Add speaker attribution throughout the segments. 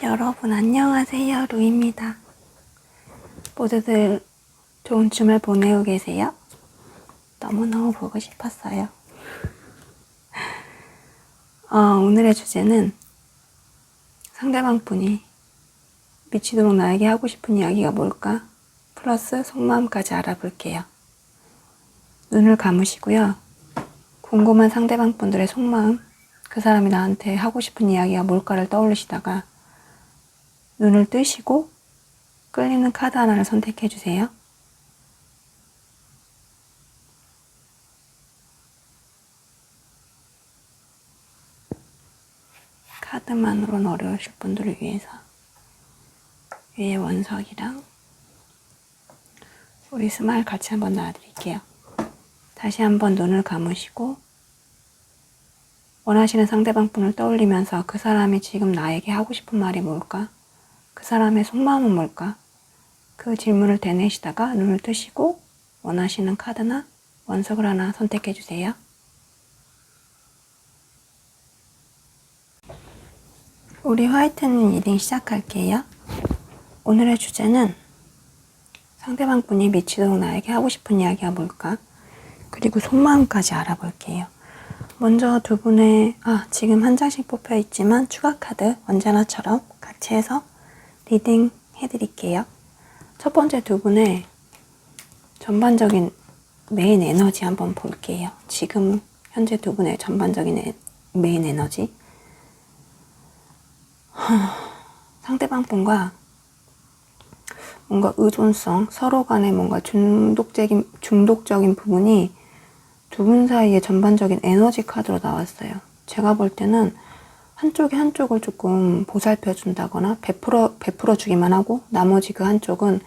Speaker 1: 여러분 안녕하세요. 루입니다. 모두들 좋은 주말 보내고 계세요? 너무너무 보고 싶었어요. 오늘의 주제는 상대방 분이 미치도록 나에게 하고 싶은 이야기가 뭘까? 플러스 속마음까지 알아볼게요. 눈을 감으시고요. 궁금한 상대방 분들의 속마음, 그 사람이 나한테 하고 싶은 이야기가 뭘까를 떠올리시다가 눈을 뜨시고 끌리는 카드 하나를 선택해 주세요. 카드만으로는 어려우실 분들을 위해서 위에 원석이랑 우리 스마일 같이 한번 놔드릴게요. 다시 한번 눈을 감으시고 원하시는 상대방 분을 떠올리면서 그 사람이 지금 나에게 하고 싶은 말이 뭘까? 그 사람의 속마음은 뭘까? 그 질문을 되뇌시다가 눈을 뜨시고 원하시는 카드나 원석을 하나 선택해 주세요. 우리 화이트는 리딩 시작할게요. 오늘의 주제는 상대방 분이 미치도록 나에게 하고 싶은 이야기가 뭘까? 그리고 속마음까지 알아볼게요. 먼저 두 분의 지금 한 장씩 뽑혀 있지만 추가 카드 언제나처럼 같이 해서 리딩 해드릴게요. 첫 번째 두 분의 전반적인 메인 에너지 한번 볼게요. 지금 현재 두 분의 전반적인 메인 에너지. 상대방 분과 뭔가 의존성, 서로 간에 뭔가 중독적인 부분이 두 분 사이의 전반적인 에너지 카드로 나왔어요. 제가 볼 때는 한쪽이 한쪽을 조금 보살펴 준다거나 베풀어 주기만 하고 나머지 그 한쪽은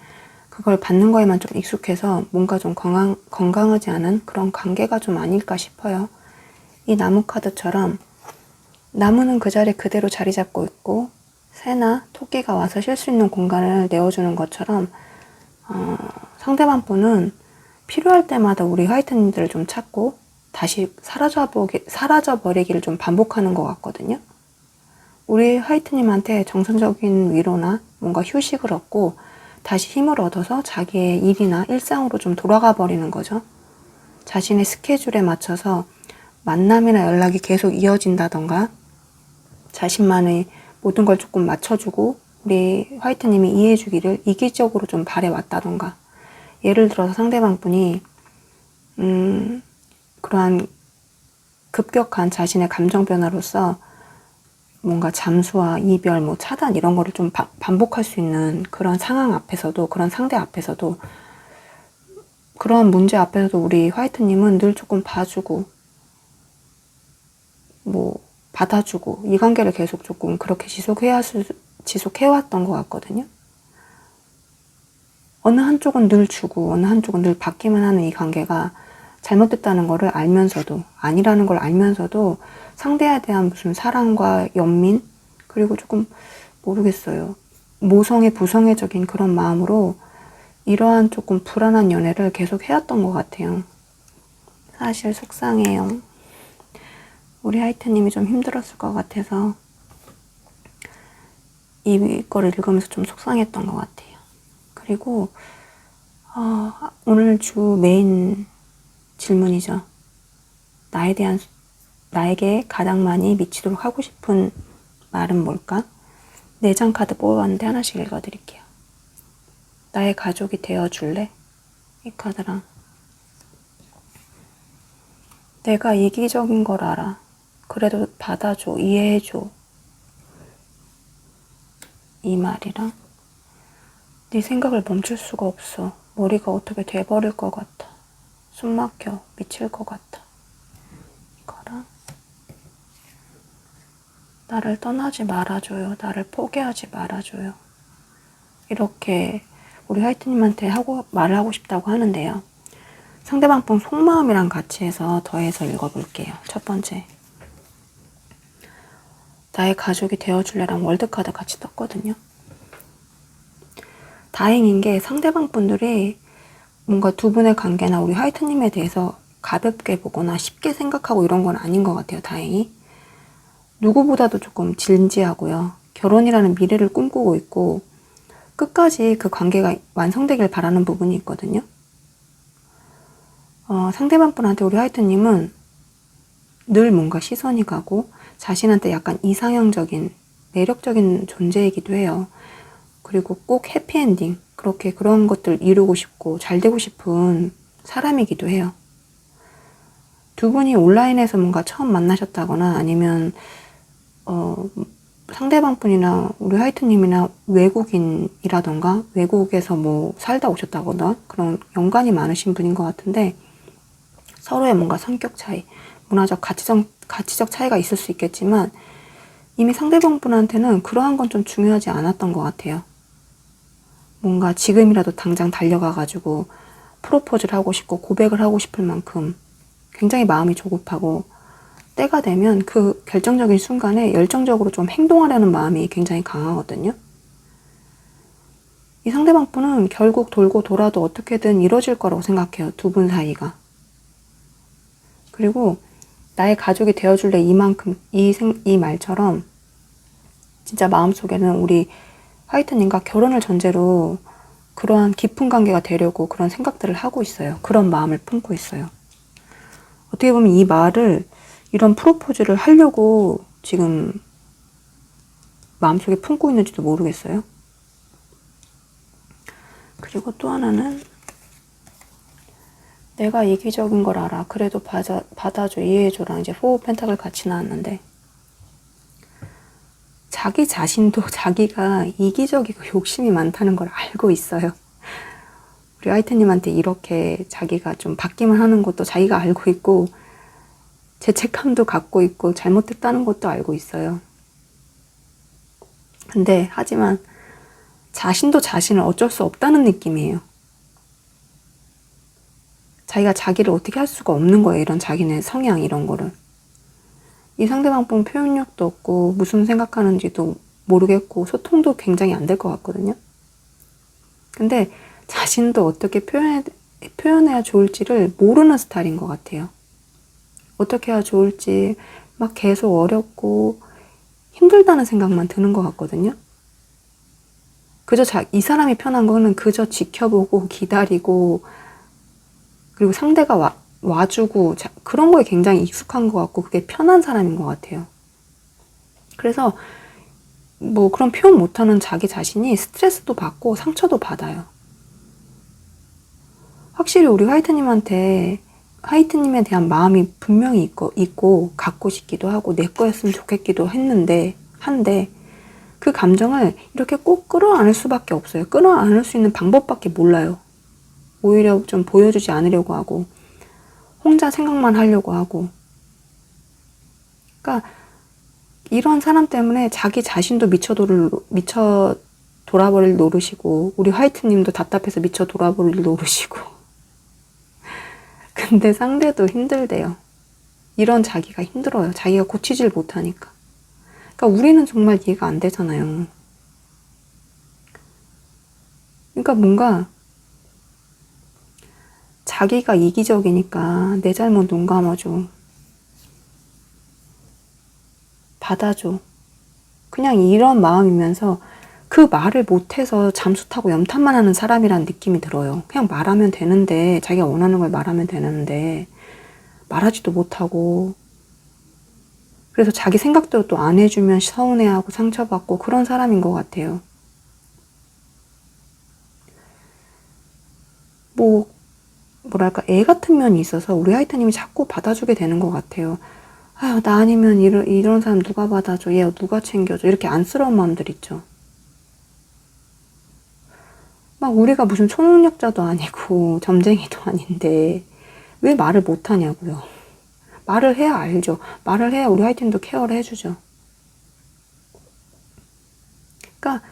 Speaker 1: 그걸 받는 거에만 좀 익숙해서 뭔가 좀 건강하지 않은 그런 관계가 좀 아닐까 싶어요. 이 나무 카드처럼 나무는 그 자리에 그대로 자리 잡고 있고 새나 토끼가 와서 쉴 수 있는 공간을 내어주는 것처럼 상대방 분은 필요할 때마다 우리 화이트님들을 좀 찾고 다시 사라져버리기를 좀 반복하는 것 같거든요. 우리 화이트님한테 정서적인 위로나 뭔가 휴식을 얻고 다시 힘을 얻어서 자기의 일이나 일상으로 좀 돌아가 버리는 거죠. 자신의 스케줄에 맞춰서 만남이나 연락이 계속 이어진다던가 자신만의 모든 걸 조금 맞춰주고 우리 화이트님이 이해해주기를 이기적으로 좀 바래왔다던가 예를 들어서 상대방 분이 그러한 급격한 자신의 감정 변화로서 뭔가 잠수와 이별, 차단 이런 거를 좀 반복할 수 있는 그런 상황 앞에서도 그런 상대 앞에서도 그런 문제 앞에서도 우리 화이트님은 늘 조금 봐주고 받아주고 이 관계를 계속 조금 그렇게 지속해왔던 것 같거든요. 어느 한쪽은 늘 주고 어느 한쪽은 늘 받기만 하는 이 관계가 잘못됐다는 거를 알면서도 아니라는 걸 알면서도 상대에 대한 무슨 사랑과 연민 그리고 조금 모르겠어요. 부성애적인 그런 마음으로 이러한 조금 불안한 연애를 계속 해왔던 것 같아요. 사실 속상해요. 우리 하이트님이 좀 힘들었을 것 같아서 이걸 읽으면서 좀 속상했던 것 같아요. 그리고 오늘 주 메인 질문이죠. 나에게 가장 많이 미치도록 하고 싶은 말은 뭘까? 4장 카드 뽑아봤는데 하나씩 읽어드릴게요. 나의 가족이 되어줄래? 이 카드랑 내가 이기적인 걸 알아. 그래도 받아줘, 이해해줘. 이 말이랑 네 생각을 멈출 수가 없어. 머리가 어떻게 돼버릴 것 같아. 숨 막혀. 미칠 것 같아. 이거랑 나를 떠나지 말아줘요. 나를 포기하지 말아줘요. 이렇게 우리 화이트님한테 말을 하고 싶다고 하는데요. 상대방 분 속마음이랑 같이 해서 더해서 읽어볼게요. 첫 번째. 나의 가족이 되어줄래랑 월드카드 같이 떴거든요. 다행인 게 상대방 분들이 뭔가 두 분의 관계나 우리 화이트님에 대해서 가볍게 보거나 쉽게 생각하고 이런 건 아닌 것 같아요. 다행히. 누구보다도 조금 진지하고요. 결혼이라는 미래를 꿈꾸고 있고 끝까지 그 관계가 완성되길 바라는 부분이 있거든요. 상대방 분한테 우리 화이트님은 늘 뭔가 시선이 가고 자신한테 약간 이상형적인 매력적인 존재이기도 해요. 그리고 꼭 해피엔딩 그렇게 그런 것들 이루고 싶고 잘 되고 싶은 사람이기도 해요. 두 분이 온라인에서 뭔가 처음 만나셨다거나 아니면 상대방 분이나 우리 화이트님이나 외국인이라던가 외국에서 뭐 살다 오셨다거나 그런 연관이 많으신 분인 것 같은데 서로의 뭔가 성격 차이, 문화적 가치적 차이가 있을 수 있겠지만 이미 상대방 분한테는 그러한 건 좀 중요하지 않았던 것 같아요. 뭔가 지금이라도 당장 달려가가지고 프로포즈를 하고 싶고 고백을 하고 싶을 만큼 굉장히 마음이 조급하고 때가 되면 그 결정적인 순간에 열정적으로 좀 행동하려는 마음이 굉장히 강하거든요. 이 상대방 분은 결국 돌고 돌아도 어떻게든 이루어질 거라고 생각해요. 두 분 사이가. 그리고 나의 가족이 되어줄래 이만큼 이 말처럼 진짜 마음속에는 우리 화이트님과 결혼을 전제로 그러한 깊은 관계가 되려고 그런 생각들을 하고 있어요. 그런 마음을 품고 있어요. 어떻게 보면 이 말을 이런 프로포즈를 하려고 지금 마음속에 품고 있는지도 모르겠어요. 그리고 또 하나는 내가 이기적인 걸 알아. 그래도 받아줘, 이해해줘랑 이제 4 펜타클 같이 나왔는데 자기 자신도 자기가 이기적이고 욕심이 많다는 걸 알고 있어요. 우리 화이트님한테 이렇게 자기가 좀 받기만 하는 것도 자기가 알고 있고 죄책감도 갖고 있고 잘못했다는 것도 알고 있어요. 근데 하지만 자신도 자신을 어쩔 수 없다는 느낌이에요. 자기가 자기를 어떻게 할 수가 없는 거예요. 이런 자기네 성향 이런 거를. 이 상대방 분 표현력도 없고 무슨 생각하는지도 모르겠고 소통도 굉장히 안 될 것 같거든요. 근데 자신도 어떻게 표현해야 좋을지를 모르는 스타일인 것 같아요. 어떻게 해야 좋을지 막 계속 어렵고 힘들다는 생각만 드는 것 같거든요. 그저 이 사람이 편한 거는 그저 지켜보고 기다리고 그리고 상대가 와주고 그런 거에 굉장히 익숙한 것 같고 그게 편한 사람인 것 같아요. 그래서 뭐 그런 표현 못하는 자기 자신이 스트레스도 받고 상처도 받아요. 확실히 우리 화이트님에 대한 마음이 분명히 있고 갖고 싶기도 하고 내 거였으면 좋겠기도 한데 그 감정을 이렇게 꼭 끌어안을 수밖에 없어요. 끌어안을 수 있는 방법밖에 몰라요. 오히려 좀 보여주지 않으려고 하고 혼자 생각만 하려고 하고 그러니까 이런 사람 때문에 자기 자신도 미쳐 돌아버릴 노릇이고 우리 화이트님도 답답해서 미쳐 돌아버릴 노릇이고 근데 상대도 힘들대요. 이런 자기가 힘들어요. 자기가 고치질 못하니까. 그러니까 우리는 정말 이해가 안 되잖아요. 그러니까 뭔가 자기가 이기적이니까 내 잘못 눈 감아줘. 받아줘. 그냥 이런 마음이면서 그 말을 못해서 잠수 타고 염탐만 하는 사람이라는 느낌이 들어요. 그냥 말하면 되는데 자기가 원하는 걸 말하면 되는데 말하지도 못하고 그래서 자기 생각대로 또 안 해주면 서운해하고 상처받고 그런 사람인 것 같아요. 뭐랄까 애 같은 면이 있어서 우리 화이트님이 자꾸 받아주게 되는 것 같아요. 아유 나 아니면 이런 사람 누가 받아줘, 얘 누가 챙겨줘, 이렇게 안쓰러운 마음들 있죠. 막 우리가 무슨 초능력자도 아니고 점쟁이도 아닌데 왜 말을 못하냐고요. 말을 해야 알죠. 말을 해야 우리 화이트님도 케어를 해주죠. 그러니까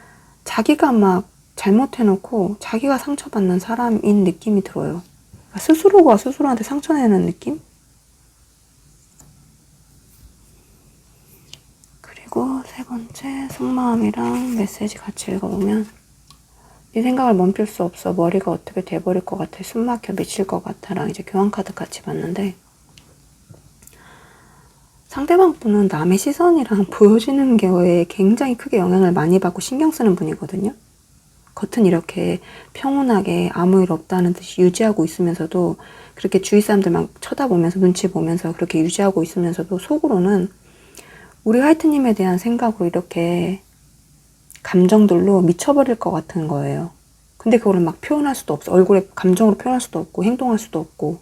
Speaker 1: 자기가 막 잘못해놓고 자기가 상처받는 사람인 느낌이 들어요. 그러니까 스스로가 스스로한테 상처내는 느낌? 그리고 세 번째 속마음이랑 메시지 같이 읽어보면 네 생각을 멈출 수 없어. 머리가 어떻게 돼버릴 것 같아. 숨 막혀 미칠 것 같아 랑 이제 교환카드 같이 봤는데 상대방 분은 남의 시선이랑 보여지는 거에 굉장히 크게 영향을 많이 받고 신경 쓰는 분이거든요. 겉은 이렇게 평온하게 아무 일 없다는 듯이 유지하고 있으면서도, 그렇게 주위 사람들만 쳐다보면서 눈치 보면서 그렇게 유지하고 있으면서도 속으로는 우리 화이트님에 대한 생각으로 이렇게 감정들로 미쳐버릴 것 같은 거예요. 근데 그거를 막 표현할 수도 없어. 얼굴에 감정으로 표현할 수도 없고 행동할 수도 없고.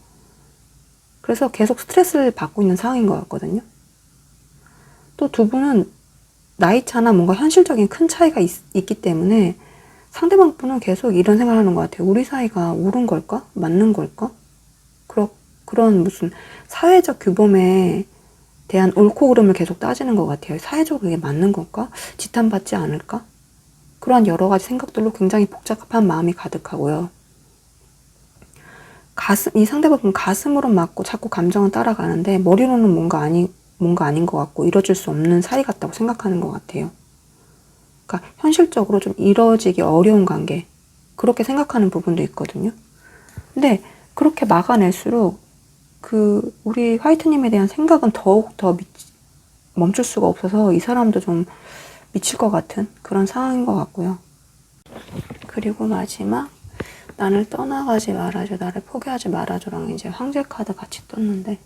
Speaker 1: 그래서 계속 스트레스를 받고 있는 상황인 것 같거든요. 또 두 분은 나이 차나 뭔가 현실적인 큰 차이가 있기 때문에 상대방 분은 계속 이런 생각을 하는 것 같아요. 우리 사이가 옳은 걸까? 맞는 걸까? 그런 무슨 사회적 규범에 대한 옳고 그름을 계속 따지는 것 같아요. 사회적으로 이게 맞는 걸까? 지탄받지 않을까? 그러한 여러 가지 생각들로 굉장히 복잡한 마음이 가득하고요. 이 상대방은 가슴으로 맞고 자꾸 감정은 따라가는데 머리로는 뭔가 아닌 것 같고 이뤄질 수 없는 사이 같다고 생각하는 것 같아요. 그러니까 현실적으로 좀 이뤄지기 어려운 관계, 그렇게 생각하는 부분도 있거든요. 근데 그렇게 막아낼수록 우리 화이트님에 대한 생각은 더욱 더 멈출 수가 없어서 이 사람도 좀 미칠 것 같은 그런 상황인 것 같고요. 그리고 마지막, 나를 떠나가지 말아줘, 나를 포기하지 말아줘랑 이제 황제 카드 같이 떴는데,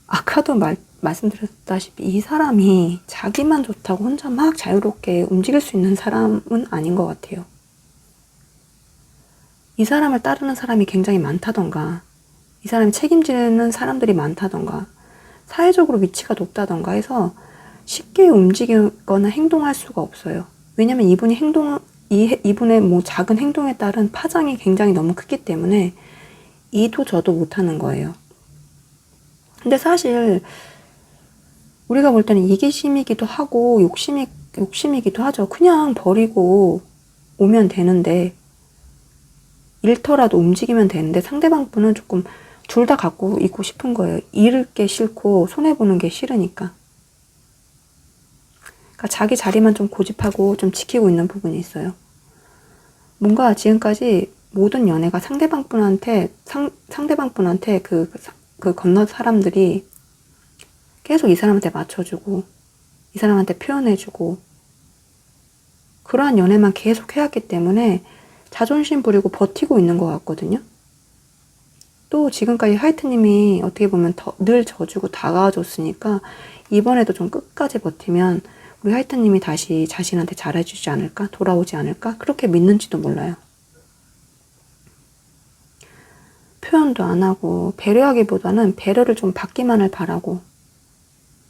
Speaker 1: 아까도 말씀드렸다시피 이 사람이 자기만 좋다고 혼자 막 자유롭게 움직일 수 있는 사람은 아닌 것 같아요. 이 사람을 따르는 사람이 굉장히 많다던가, 이 사람이 책임지는 사람들이 많다던가, 사회적으로 위치가 높다던가 해서 쉽게 움직이거나 행동할 수가 없어요. 왜냐면 이분의 뭐 작은 행동에 따른 파장이 굉장히 너무 크기 때문에 이도 저도 못하는 거예요. 근데 사실 우리가 볼 때는 이기심이기도 하고 욕심이기도 하죠. 그냥 버리고 오면 되는데, 잃더라도 움직이면 되는데 상대방 분은 조금 둘 다 갖고 있고 싶은 거예요. 잃을 게 싫고 손해보는 게 싫으니까. 그러니까 자기 자리만 좀 고집하고 좀 지키고 있는 부분이 있어요. 뭔가 지금까지 모든 연애가 상대방 분한테 그 건너 사람들이 계속 이 사람한테 맞춰주고 이 사람한테 표현해주고 그러한 연애만 계속 해왔기 때문에 자존심 부리고 버티고 있는 것 같거든요. 또 지금까지 화이트님이 어떻게 보면 늘 져주고 다가와줬으니까 이번에도 좀 끝까지 버티면 우리 화이트님이 다시 자신한테 잘해주지 않을까? 돌아오지 않을까? 그렇게 믿는지도 몰라요. 표현도 안 하고 배려하기보다는 배려를 좀 받기만을 바라고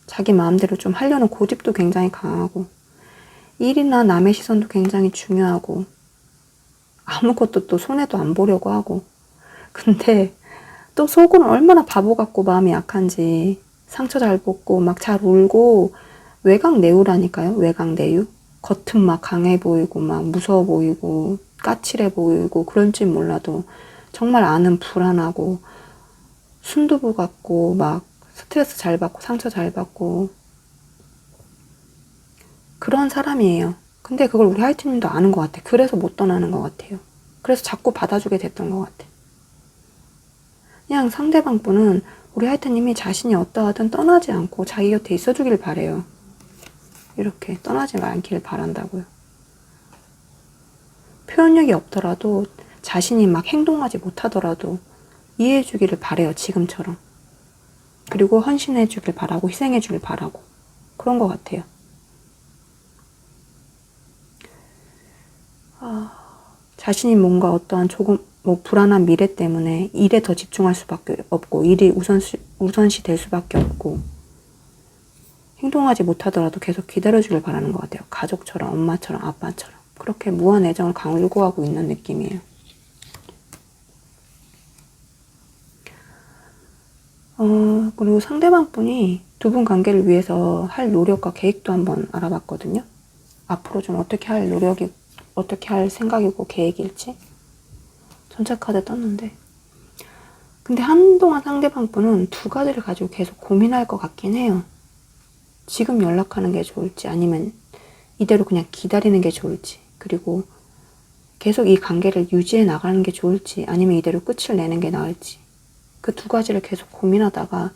Speaker 1: 자기 마음대로 좀 하려는 고집도 굉장히 강하고 일이나 남의 시선도 굉장히 중요하고 아무것도 또 손해도 안 보려고 하고, 근데 또 속으로는 얼마나 바보 같고 마음이 약한지 상처 잘 벗고 막 잘 울고 외강 내유라니까요. 외강 내유. 겉은 막 강해 보이고 막 무서워 보이고 까칠해 보이고 그런지 몰라도 정말 안은 불안하고 순두부 같고 막 스트레스 잘 받고 상처 잘 받고 그런 사람이에요. 근데 그걸 우리 하이트님도 아는 것 같아. 그래서 못 떠나는 것 같아요. 그래서 자꾸 받아주게 됐던 것 같아. 그냥 상대방 분은 우리 하이트님이 자신이 어떠하든 떠나지 않고 자기 곁에 있어주길 바래요. 이렇게 떠나지 않기를 바란다고요. 표현력이 없더라도 자신이 막 행동하지 못하더라도 이해해주기를 바래요. 지금처럼. 그리고 헌신해주길 바라고 희생해주길 바라고 그런 것 같아요. 자신이 뭔가 어떠한 조금 불안한 미래 때문에 일에 더 집중할 수밖에 없고 일이 우선시 될 수밖에 없고 행동하지 못하더라도 계속 기다려주길 바라는 것 같아요. 가족처럼 엄마처럼 아빠처럼 그렇게 무한 애정을 강요하고 있는 느낌이에요. 그리고 상대방 분이 두 분 관계를 위해서 할 노력과 계획도 한번 알아봤거든요. 앞으로 좀 어떻게 할 생각이고 계획일지. 전체 카드 떴는데. 근데 한동안 상대방 분은 두 가지를 가지고 계속 고민할 것 같긴 해요. 지금 연락하는 게 좋을지 아니면 이대로 그냥 기다리는 게 좋을지, 그리고 계속 이 관계를 유지해 나가는 게 좋을지 아니면 이대로 끝을 내는 게 나을지, 그 두 가지를 계속 고민하다가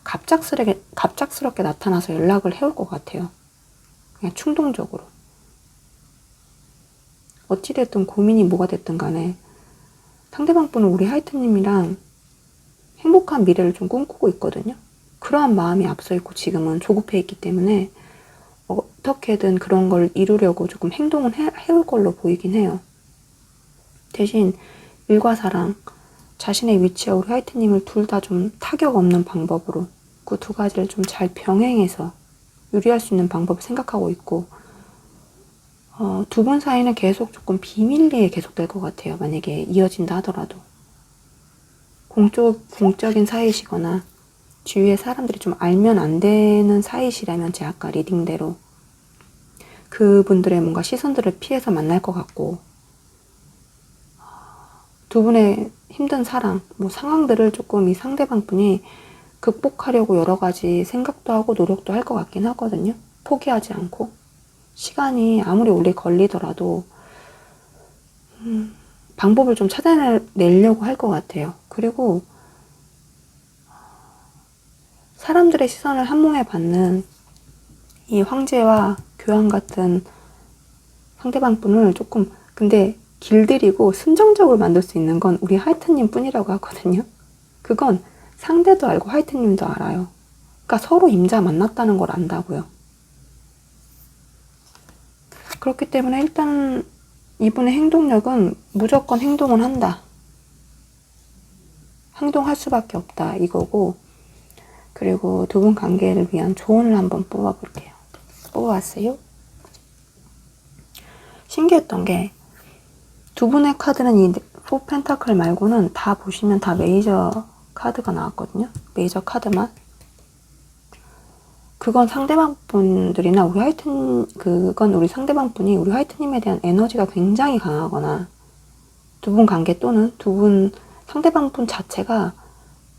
Speaker 1: 갑작스럽게 나타나서 연락을 해올 것 같아요. 그냥 충동적으로. 어찌됐든 고민이 뭐가 됐든 간에 상대방 분은 우리 하이트님이랑 행복한 미래를 좀 꿈꾸고 있거든요. 그러한 마음이 앞서 있고 지금은 조급해 있기 때문에 어떻게든 그런 걸 이루려고 조금 행동을 해올 걸로 보이긴 해요. 대신 일과 사랑, 자신의 위치와 우리 하이트님을 둘 다 좀 타격 없는 방법으로 그 두 가지를 좀 잘 병행해서 유리할 수 있는 방법을 생각하고 있고, 두 분 사이는 계속 조금 비밀리에 계속될 것 같아요. 만약에 이어진다 하더라도. 공적인 사이시거나 주위의 사람들이 좀 알면 안 되는 사이시라면 제 아까 리딩대로 그분들의 뭔가 시선들을 피해서 만날 것 같고, 두 분의 힘든 사랑, 뭐 상황들을 조금 이 상대방 분이 극복하려고 여러 가지 생각도 하고 노력도 할 것 같긴 하거든요. 포기하지 않고. 시간이 아무리 오래 걸리더라도 방법을 좀 찾아내려고 할 것 같아요. 그리고 사람들의 시선을 한몸에 받는 이 황제와 교황 같은 상대방 분을 조금 근데 길들이고 순정적으로 만들 수 있는 건 우리 하이트님 뿐이라고 하거든요. 그건 상대도 알고 하이트님도 알아요. 그러니까 서로 임자 만났다는 걸 안다고요. 그렇기 때문에 일단 이분의 행동력은 무조건 행동을 한다. 행동할 수밖에 없다 이거고, 그리고 두 분 관계를 위한 조언을 한번 뽑아볼게요. 뽑아왔어요. 신기했던 게 두 분의 카드는 이 4 펜타클 말고는 다 보시면 다 메이저 카드가 나왔거든요. 메이저 카드만. 그건 상대방 분들이나 그건 우리 상대방 분이 우리 화이트님에 대한 에너지가 굉장히 강하거나 두 분 관계 또는 두 분 상대방 분 자체가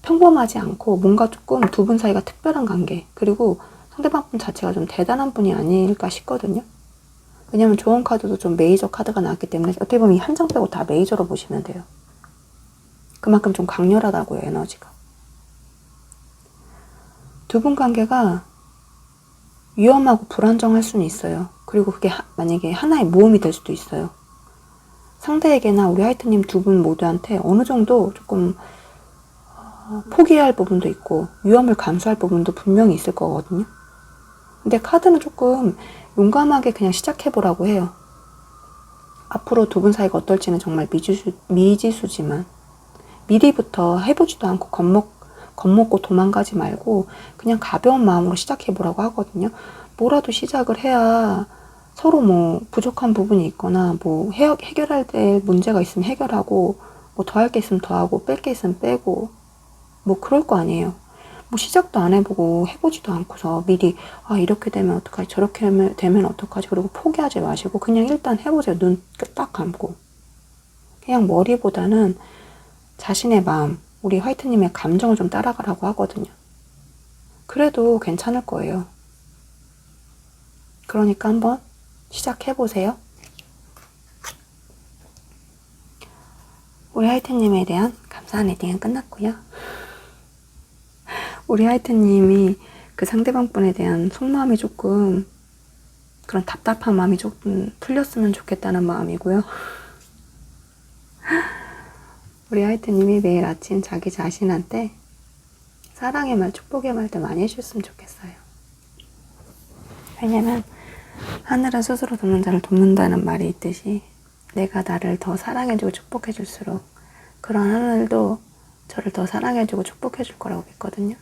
Speaker 1: 평범하지 않고 뭔가 조금 두 분 사이가 특별한 관계, 그리고 상대방 분 자체가 좀 대단한 분이 아닐까 싶거든요. 왜냐면 조언 카드도 좀 메이저 카드가 나왔기 때문에 어떻게 보면 이 한 장 빼고 다 메이저로 보시면 돼요. 그만큼 좀 강렬하다고요, 에너지가. 두 분 관계가 위험하고 불안정할 수는 있어요. 그리고 그게 만약에 하나의 모험이 될 수도 있어요. 상대에게나 우리 하이트님 두 분 모두한테 어느 정도 조금 포기해야 할 부분도 있고 위험을 감수할 부분도 분명히 있을 거거든요. 근데 카드는 조금 용감하게 그냥 시작해보라고 해요. 앞으로 두 분 사이가 어떨지는 정말 미지수지만 미리부터 해보지도 않고 겁먹고 도망가지 말고 그냥 가벼운 마음으로 시작해보라고 하거든요. 뭐라도 시작을 해야 서로 뭐 부족한 부분이 있거나 뭐 해결할 때 문제가 있으면 해결하고 뭐 더 할 게 있으면 더 하고 뺄 게 있으면 빼고 뭐 그럴 거 아니에요. 뭐 시작도 안 해보고 해보지도 않고서 미리 이렇게 되면 어떡하지 저렇게 되면 어떡하지 그리고 포기하지 마시고 그냥 일단 해보세요. 눈 딱 감고. 그냥 머리보다는 자신의 마음, 우리 화이트님의 감정을 좀 따라가라고 하거든요. 그래도 괜찮을 거예요. 그러니까 한번 시작해보세요. 우리 하이트님에 대한 감사한 리딩은 끝났고요. 우리 하이트님이 그 상대방 분에 대한 속마음이 조금 그런 답답한 마음이 조금 풀렸으면 좋겠다는 마음이고요. 우리 하이트님이 매일 아침 자기 자신한테 사랑의 말, 축복의 말들 많이 해주셨으면 좋겠어요. 왜냐면 하늘은 스스로 돕는 자를 돕는다는 말이 있듯이 내가 나를 더 사랑해주고 축복해줄수록 그런 하늘도 저를 더 사랑해주고 축복해줄 거라고 믿거든요.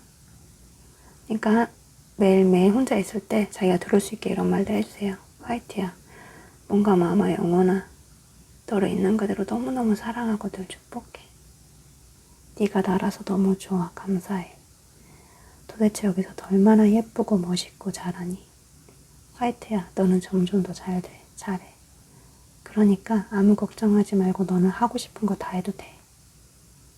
Speaker 1: 그러니까 매일매일 혼자 있을 때 자기가 들을 수 있게 이런 말들 해주세요. 화이트야, 몸과 마음과 영혼아, 너를 있는 그대로 너무너무 사랑하고 늘 축복해. 네가 나라서 너무 좋아, 감사해. 도대체 여기서 더 얼마나 예쁘고 멋있고 잘하니? 화이트야, 너는 점점 더 잘 돼, 잘해. 그러니까 아무 걱정하지 말고 너는 하고 싶은 거 다 해도 돼.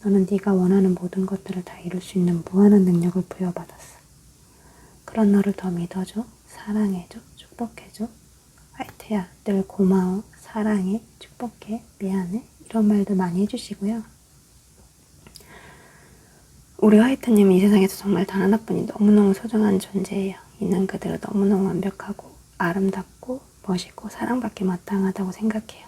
Speaker 1: 너는 네가 원하는 모든 것들을 다 이룰 수 있는 무한한 능력을 부여받았어. 그런 너를 더 믿어줘, 사랑해줘, 축복해줘. 화이트야, 늘 고마워, 사랑해, 축복해, 미안해. 이런 말들 많이 해주시고요. 우리 화이트님은 이 세상에서 정말 단 하나뿐인 너무너무 소중한 존재예요. 있는 그대로 너무너무 완벽하고 아름답고 멋있고 사랑받기 마땅하다고 생각해요.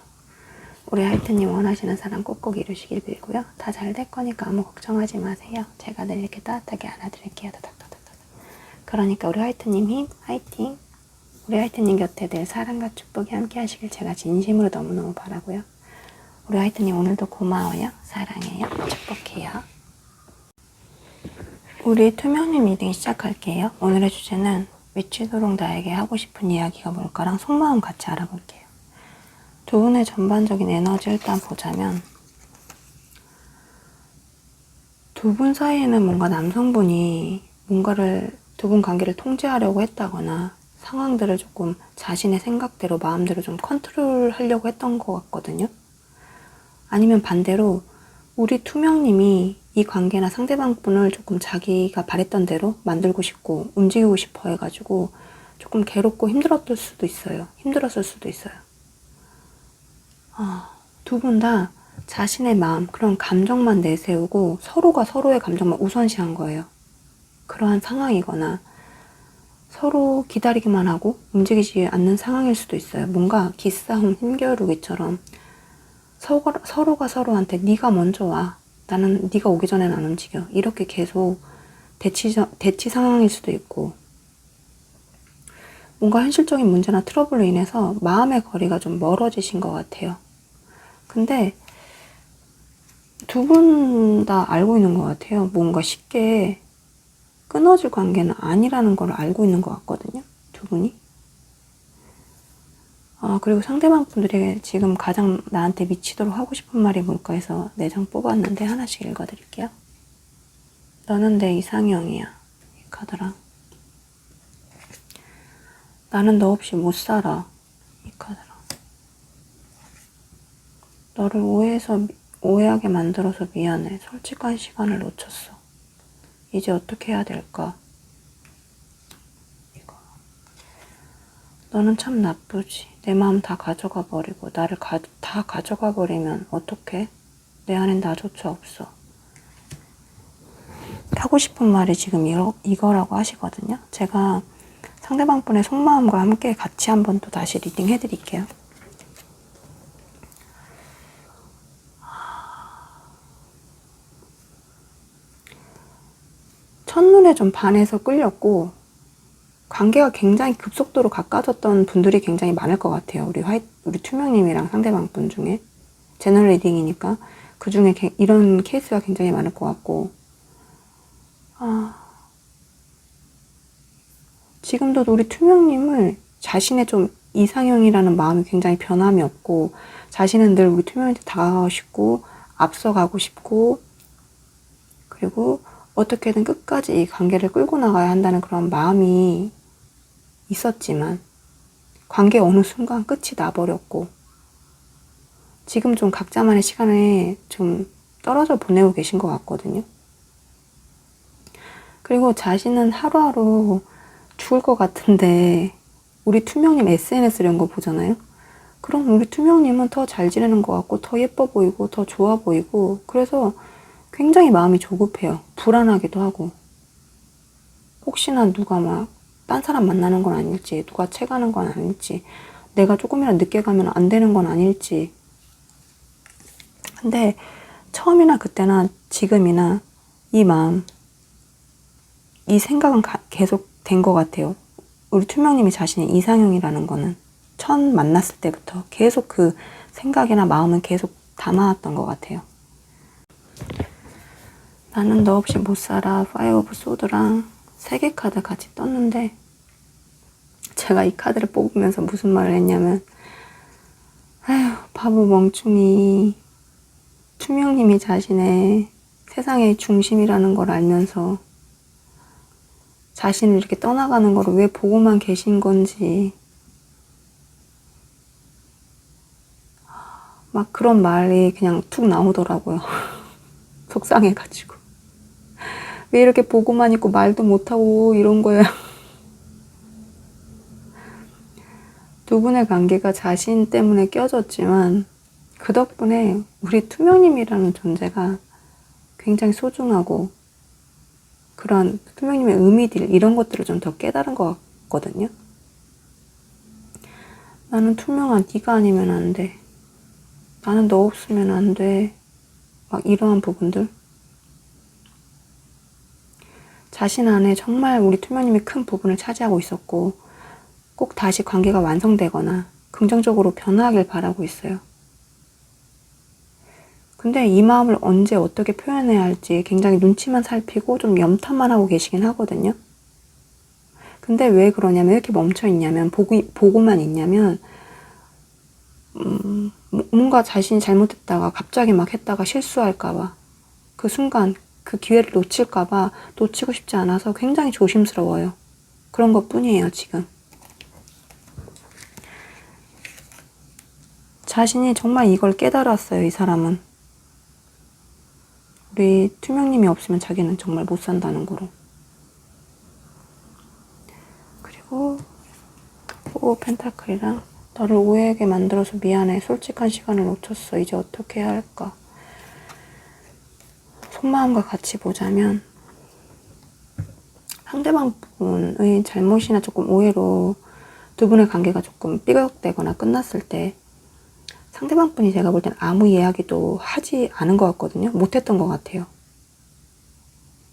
Speaker 1: 우리 화이트님 원하시는 사랑 꼭꼭 이루시길 빌고요. 다 잘 될 거니까 아무 걱정하지 마세요. 제가 늘 이렇게 따뜻하게 안아드릴게요. 그러니까 우리 화이트님 힘 화이팅! 우리 화이트님 곁에 늘 사랑과 축복이 함께 하시길 제가 진심으로 너무너무 바라고요. 우리 화이트님 오늘도 고마워요. 사랑해요. 축복해요. 우리 투명님 리딩 시작할게요. 오늘의 주제는 미치도록 나에게 하고 싶은 이야기가 뭘까랑 속마음 같이 알아볼게요. 두 분의 전반적인 에너지 일단 보자면 두 분 사이에는 뭔가 남성분이 뭔가를 두 분 관계를 통제하려고 했다거나 상황들을 조금 자신의 생각대로 마음대로 좀 컨트롤하려고 했던 것 같거든요. 아니면 반대로 우리 투명님이 이 관계나 상대방 분을 조금 자기가 바랬던 대로 만들고 싶고 움직이고 싶어 해가지고 조금 괴롭고 힘들었을 수도 있어요. 두 분 다 자신의 마음, 그런 감정만 내세우고 서로가 서로의 감정만 우선시한 거예요. 그러한 상황이거나 서로 기다리기만 하고 움직이지 않는 상황일 수도 있어요. 뭔가 기싸움, 힘겨루기처럼 서로가 서로한테 네가 먼저 와. 나는 네가 오기 전에는 안 움직여. 이렇게 계속 대치 상황일 수도 있고 뭔가 현실적인 문제나 트러블로 인해서 마음의 거리가 좀 멀어지신 것 같아요. 근데 두 분 다 알고 있는 것 같아요. 뭔가 쉽게 끊어질 관계는 아니라는 걸 알고 있는 것 같거든요. 두 분이. 그리고 상대방 분들이 지금 가장 나한테 미치도록 하고 싶은 말이 뭘까 해서 4장 뽑았는데 하나씩 읽어드릴게요. 너는 내 이상형이야. 이 카드랑 나는 너 없이 못 살아. 이 카드랑 너를 오해하게 만들어서 미안해. 솔직한 시간을 놓쳤어. 이제 어떻게 해야 될까? 이거. 너는 참 나쁘지. 내 마음 다 가져가 버리고 나를 다 가져가 버리면 어떡해? 내 안엔 나조차 없어. 하고 싶은 말이 지금 이거라고 하시거든요. 제가 상대방 분의 속마음과 함께 같이 한번 또 다시 리딩 해드릴게요. 첫눈에 좀 반해서 끌렸고 관계가 굉장히 급속도로 가까워졌던 분들이 굉장히 많을 것 같아요. 우리 투명님이랑 상대방 분 중에 제너럴 리딩이니까 그 중에 이런 케이스가 굉장히 많을 것 같고 지금도 우리 투명님을 자신의 좀 이상형이라는 마음이 굉장히 변함이 없고 자신은 늘 우리 투명한테 다가가고 싶고 앞서가고 싶고 그리고 어떻게든 끝까지 이 관계를 끌고 나가야 한다는 그런 마음이 있었지만 관계 어느 순간 끝이 나버렸고 지금 좀 각자만의 시간에 좀 떨어져 보내고 계신 것 같거든요. 그리고 자신은 하루하루 죽을 것 같은데 우리 투명님 SNS 이런 거 보잖아요. 그럼 우리 투명님은 더 잘 지내는 것 같고 더 예뻐 보이고 더 좋아 보이고 그래서 굉장히 마음이 조급해요. 불안하기도 하고 혹시나 누가 막 딴 사람 만나는 건 아닐지 누가 채가는 건 아닐지 내가 조금이라도 늦게 가면 안 되는 건 아닐지 근데 처음이나 그때나 지금이나 이 마음 이 생각은 계속 된 것 같아요. 우리 투명님이 자신의 이상형이라는 거는 처음 만났을 때부터 계속 그 생각이나 마음은 계속 담아왔던 것 같아요. 나는 너 없이 못 살아. 파이어 오브 소드랑 3개 카드 같이 떴는데 제가 이 카드를 뽑으면서 무슨 말을 했냐면 아휴 바보 멍충이 투명님이 자신의 세상의 중심이라는 걸 알면서 자신을 이렇게 떠나가는 거를 왜 보고만 계신 건지 막 그런 말이 그냥 툭 나오더라고요. 속상해가지고 왜 이렇게 보고만 있고 말도 못하고 이런 거야. 두 분의 관계가 자신 때문에 깨어졌지만 그 덕분에 우리 투명님이라는 존재가 굉장히 소중하고 그런 투명님의 의미들, 이런 것들을 좀 더 깨달은 것 같거든요. 나는 투명한 네가 아니면 안 돼. 나는 너 없으면 안 돼. 막 이러한 부분들. 자신 안에 정말 우리 투명님이 큰 부분을 차지하고 있었고 꼭 다시 관계가 완성되거나 긍정적으로 변화하길 바라고 있어요. 근데 이 마음을 언제 어떻게 표현해야 할지 굉장히 눈치만 살피고 좀 염탐만 하고 계시긴 하거든요. 근데 왜 그러냐면, 왜 이렇게 멈춰있냐면, 보고만 있냐면 뭔가 자신이 잘못했다가 갑자기 막 했다가 실수할까봐, 그 순간 그 기회를 놓칠까봐, 놓치고 싶지 않아서 굉장히 조심스러워요. 그런 것 뿐이에요, 지금. 자신이 정말 이걸 깨달았어요, 이 사람은. 우리 투명님이 없으면 자기는 정말 못 산다는 거로. 그리고 오 펜타클이랑 너를 오해하게 만들어서 미안해. 솔직한 시간을 놓쳤어. 이제 어떻게 해야 할까? 속마음과 같이 보자면 상대방 분의 잘못이나 조금 오해로 두 분의 관계가 조금 삐걱대거나 끝났을 때 상대방 분이 제가 볼 땐 아무 이야기도 하지 않은 것 같거든요. 못했던 것 같아요.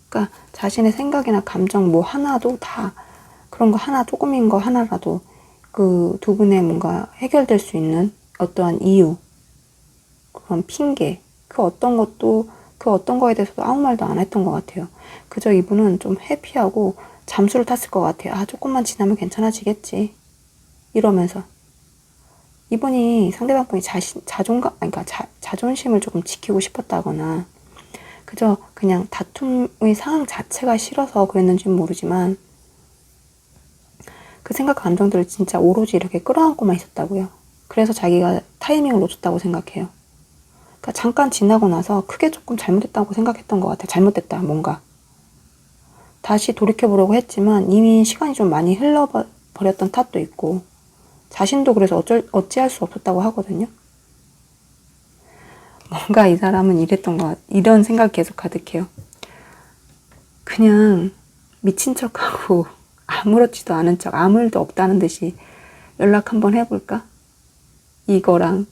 Speaker 1: 그러니까 자신의 생각이나 감정 뭐 하나도 다 그런 거 하나, 조금인 거 하나라도 그 두 분의 뭔가 해결될 수 있는 어떠한 이유, 그런 핑계, 그 어떤 것도, 그 어떤 거에 대해서도 아무 말도 안 했던 것 같아요. 그저 이분은 좀 회피하고 잠수를 탔을 것 같아요. 아, 조금만 지나면 괜찮아지겠지. 이러면서. 이분이, 상대방 분이 자존감, 그러니까 자존심을 조금 지키고 싶었다거나, 그저 그냥 다툼의 상황 자체가 싫어서 그랬는지는 모르지만, 그 생각 감정들을 진짜 오로지 이렇게 끌어안고만 있었다고요. 그래서 자기가 타이밍을 놓쳤다고 생각해요. 그러니까 잠깐 지나고 나서 크게 조금 잘못했다고 생각했던 것 같아요. 잘못됐다, 뭔가. 다시 돌이켜보려고 했지만 이미 시간이 좀 많이 흘러버렸던 탓도 있고, 자신도 그래서 어찌할 수 없었다고 하거든요. 뭔가 이 사람은 이랬던 것 같아요. 이런 생각이 계속 가득해요. 그냥 미친 척하고 아무렇지도 않은 척, 아무 일도 없다는 듯이 연락 한번 해볼까? 이거랑.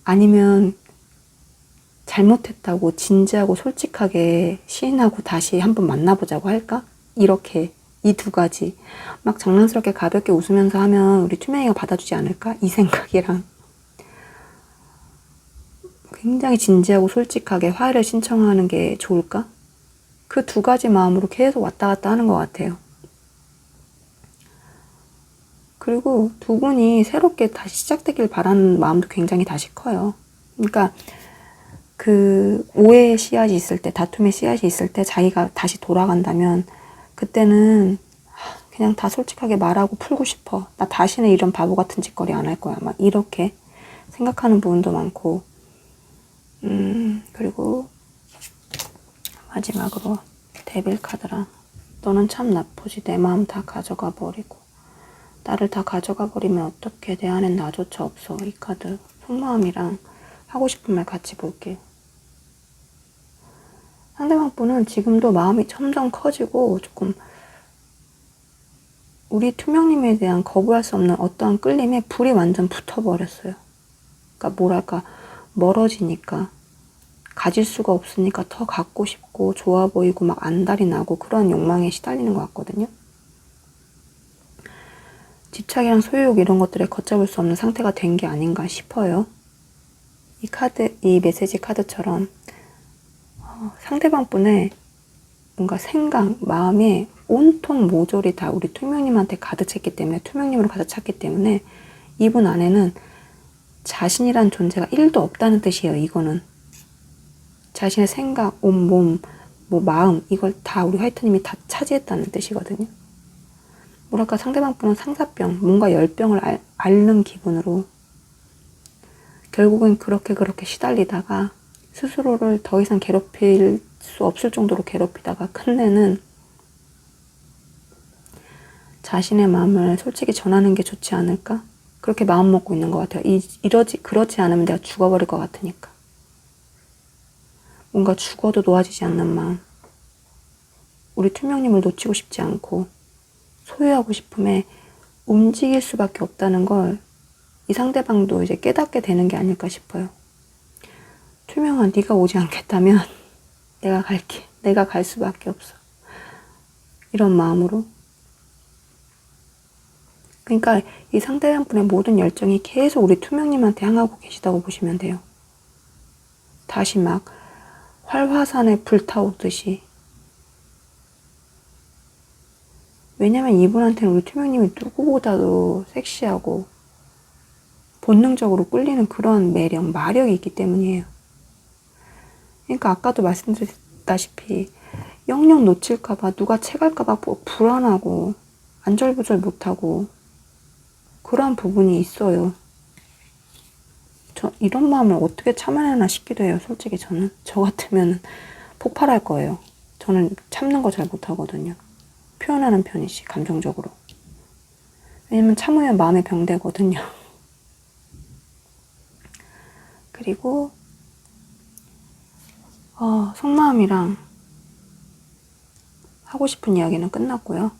Speaker 1: 아니면 잘못했다고 진지하고 솔직하게 시인하고 다시 한번 만나보자고 할까? 이렇게 이 두 가지 막 장난스럽게 가볍게 웃으면서 하면 우리 투명이가 받아주지 않을까? 이 생각이랑 굉장히 진지하고 솔직하게 화해를 신청하는 게 좋을까? 그 두 가지 마음으로 계속 왔다 갔다 하는 것 같아요. 그리고 두 분이 새롭게 다시 시작되길 바라는 마음도 굉장히 다시 커요. 그러니까 그 오해의 씨앗이 있을 때, 다툼의 씨앗이 있을 때 자기가 다시 돌아간다면 그때는 그냥 다 솔직하게 말하고 풀고 싶어. 나 다시는 이런 바보 같은 짓거리 안 할 거야. 막 이렇게 생각하는 부분도 많고, 그리고 마지막으로 데빌 카드랑 너는 참 나쁘지. 내 마음 다 가져가 버리고 나를 다 가져가 버리면 어떡해. 내 안엔 나조차 없어. 이 카드 속마음이랑 하고 싶은 말 같이 볼게요. 상대방 분은 지금도 마음이 점점 커지고 조금 우리 투명님에 대한 거부할 수 없는 어떠한 끌림에 불이 완전 붙어버렸어요. 그러니까 뭐랄까, 멀어지니까, 가질 수가 없으니까 더 갖고 싶고 좋아 보이고 막 안달이 나고 그런 욕망에 시달리는 것 같거든요. 집착이랑 소유욕 이런 것들에 걷잡을 수 없는 상태가 된 게 아닌가 싶어요. 이 카드, 이 메시지 카드처럼 상대방 분의 뭔가 생각, 마음에 온통 모조리 다 우리 투명님한테 가득 찼기 때문에, 투명님으로 가득 찼기 때문에 이분 안에는 자신이란 존재가 1도 없다는 뜻이에요. 이거는 자신의 생각, 온몸, 뭐 마음, 이걸 다 우리 화이트님이 다 차지했다는 뜻이거든요. 뭐랄까, 상대방 분은 상사병, 뭔가 열병을 앓는 기분으로 결국은 그렇게 시달리다가 스스로를 더 이상 괴롭힐 수 없을 정도로 괴롭히다가 끝내는, 자신의 마음을 솔직히 전하는 게 좋지 않을까? 그렇게 마음 먹고 있는 것 같아요. 그러지 않으면 내가 죽어버릴 것 같으니까. 뭔가 죽어도 놓아지지 않는 마음. 우리 투명님을 놓치고 싶지 않고 소유하고 싶음에 움직일 수밖에 없다는 걸 이 상대방도 이제 깨닫게 되는 게 아닐까 싶어요. 투명아, 네가 오지 않겠다면 내가 갈게. 내가 갈 수밖에 없어. 이런 마음으로. 그러니까 이 상대방분의 모든 열정이 계속 우리 투명님한테 향하고 계시다고 보시면 돼요. 다시 막 활화산에 불타오듯이. 왜냐면 이분한테는 우리 투명님이 누구보다도 섹시하고 본능적으로 끌리는 그런 매력, 마력이 있기 때문이에요. 그러니까 아까도 말씀드렸다시피 영영 놓칠까봐, 누가 채갈까봐 불안하고 안절부절 못하고 그런 부분이 있어요. 저 이런 마음을 어떻게 참아내나 싶기도 해요. 솔직히 저는. 저 같으면 폭발할 거예요. 저는 참는 거 잘 못하거든요. 표현하는 편이지, 감정적으로. 왜냐면 참으면 마음에 병되거든요. 그리고 속마음이랑 하고 싶은 이야기는 끝났고요.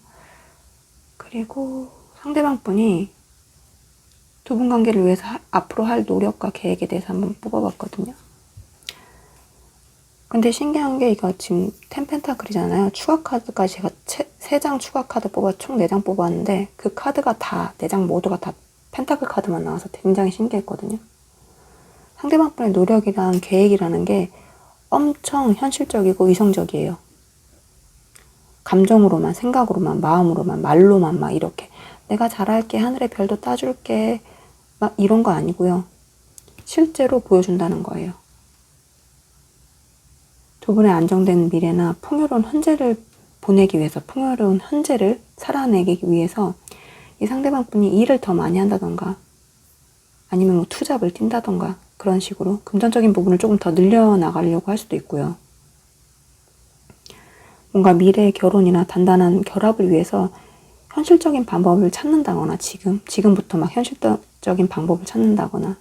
Speaker 1: 그리고 상대방 분이 두 분 관계를 위해서 앞으로 할 노력과 계획에 대해서 한번 뽑아봤거든요. 근데 신기한 게 이거 지금 10펜타클이잖아요. 추가 카드까지 제가 3장 추가 카드 총 4장 뽑았는데 그 카드가 다, 4장 모두가 다 펜타클 카드만 나와서 굉장히 신기했거든요. 상대방 분의 노력이랑 계획이라는 게 엄청 현실적이고 이성적이에요. 감정으로만, 생각으로만, 마음으로만, 말로만 막 이렇게 내가 잘할게, 하늘의 별도 따줄게 막 이런 거 아니고요. 실제로 보여준다는 거예요. 두 분의 안정된 미래나 풍요로운 현재를 보내기 위해서, 풍요로운 현재를 살아내기 위해서 이 상대방 분이 일을 더 많이 한다던가 아니면 뭐 투잡을 뛴다던가 그런 식으로 금전적인 부분을 조금 더 늘려나가려고 할 수도 있고요. 뭔가 미래의 결혼이나 단단한 결합을 위해서 현실적인 방법을 찾는다거나 지금부터 막 현실적인 방법을 찾는다거나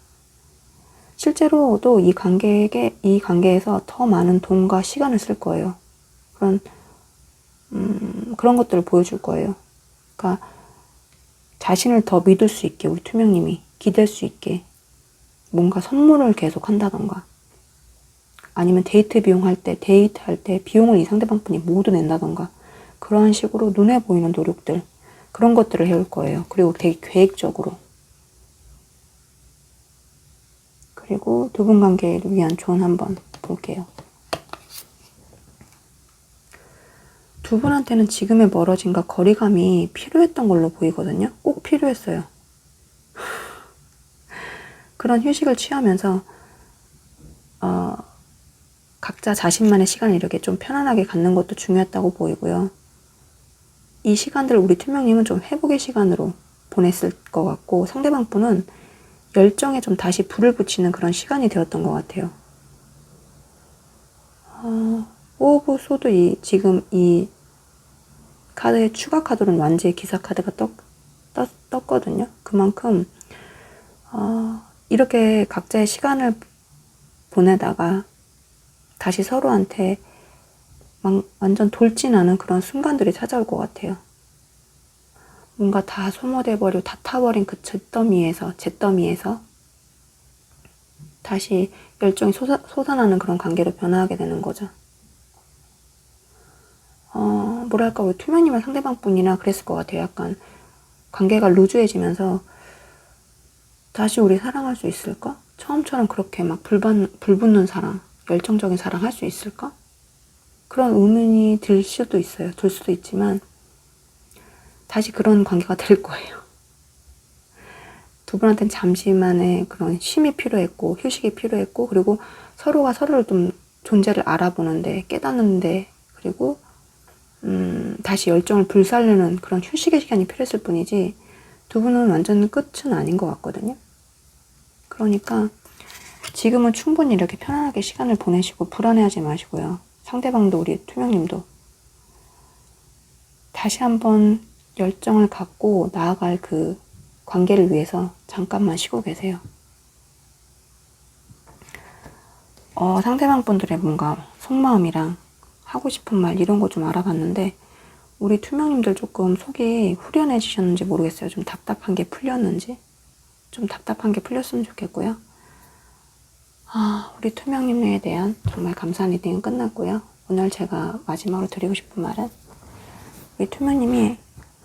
Speaker 1: 실제로도 이 관계에서 더 많은 돈과 시간을 쓸 거예요. 그런 것들을 보여줄 거예요. 그러니까 자신을 더 믿을 수 있게 우리 투명님이 기댈 수 있게 뭔가 선물을 계속 한다던가 아니면 데이트할 때 비용을 이 상대방분이 모두 낸다던가 그런 식으로 눈에 보이는 노력들 그런 것들을 해올 거예요. 그리고 되게 계획적으로. 그리고 두 분 관계를 위한 조언 한번 볼게요. 두 분한테는 지금의 멀어짐과 거리감이 필요했던 걸로 보이거든요. 꼭 필요했어요. 그런 휴식을 취하면서 각자 자신만의 시간을 이렇게 좀 편안하게 갖는 것도 중요했다고 보이고요. 이 시간들을 우리 투명님은 좀 회복의 시간으로 보냈을 것 같고 상대방 분은 열정에 좀 다시 불을 붙이는 그런 시간이 되었던 것 같아요. 오브 소드 지금 이 카드의 추가 카드로는 완지의 기사 카드가 떴거든요. 그만큼 이렇게 각자의 시간을 보내다가 다시 서로한테 완전 돌진하는 그런 순간들이 찾아올 것 같아요. 뭔가 다 소모돼버리고 다 타버린 그 잿더미에서 다시 열정이 솟아나는 그런 관계로 변화하게 되는 거죠. 뭐랄까 우리 투명님은 상대방 분이나 그랬을 것 같아요. 약간 관계가 루즈해지면서 다시 우리 사랑할 수 있을까? 처음처럼 그렇게 막 불붙는 사랑, 열정적인 사랑 할 수 있을까? 그런 의문이 들 수도 있지만 다시 그런 관계가 될 거예요. 두 분한테는 잠시만의 그런 쉼이 필요했고 휴식이 필요했고 그리고 서로가 서로를 좀 존재를 알아보는데 깨닫는데 그리고 다시 열정을 불살르는 그런 휴식의 시간이 필요했을 뿐이지 두 분은 완전 끝은 아닌 것 같거든요. 그러니까 지금은 충분히 이렇게 편안하게 시간을 보내시고 불안해하지 마시고요. 상대방도 우리 투명님도 다시 한번 열정을 갖고 나아갈 그 관계를 위해서 잠깐만 쉬고 계세요. 상대방 분들의 뭔가 속마음이랑 하고 싶은 말 이런 거 좀 알아봤는데 우리 투명님들 조금 속이 후련해지셨는지 모르겠어요. 좀 답답한 게 풀렸는지. 좀 답답한 게 풀렸으면 좋겠고요. 우리 투명님에 대한 정말 감사한 리딩은 끝났고요. 오늘 제가 마지막으로 드리고 싶은 말은 우리 투명님이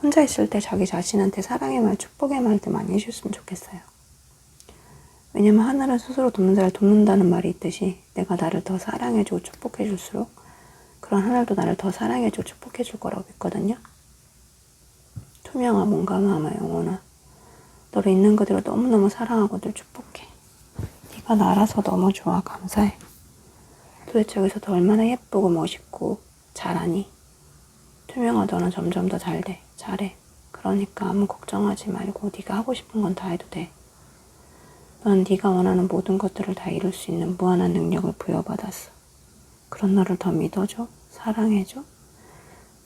Speaker 1: 혼자 있을 때 자기 자신한테 사랑의 말, 축복의 말들 많이 해주셨으면 좋겠어요. 왜냐면 하늘은 스스로 돕는 자를 돕는다는 말이 있듯이 내가 나를 더 사랑해주고 축복해줄수록 그런 하늘도 나를 더 사랑해주고 축복해줄 거라고 믿거든요. 투명아, 몸과 마음아, 영혼아, 너를 있는 그대로 너무너무 사랑하고 늘 축복해. 네가 나라서 너무 좋아. 감사해. 도대체 여기서 더 얼마나 예쁘고 멋있고 잘하니? 투명아, 너는 점점 더 잘 돼. 잘해. 그러니까 아무 걱정하지 말고 네가 하고 싶은 건 다 해도 돼. 넌 네가 원하는 모든 것들을 다 이룰 수 있는 무한한 능력을 부여받았어. 그런 너를 더 믿어줘. 사랑해줘.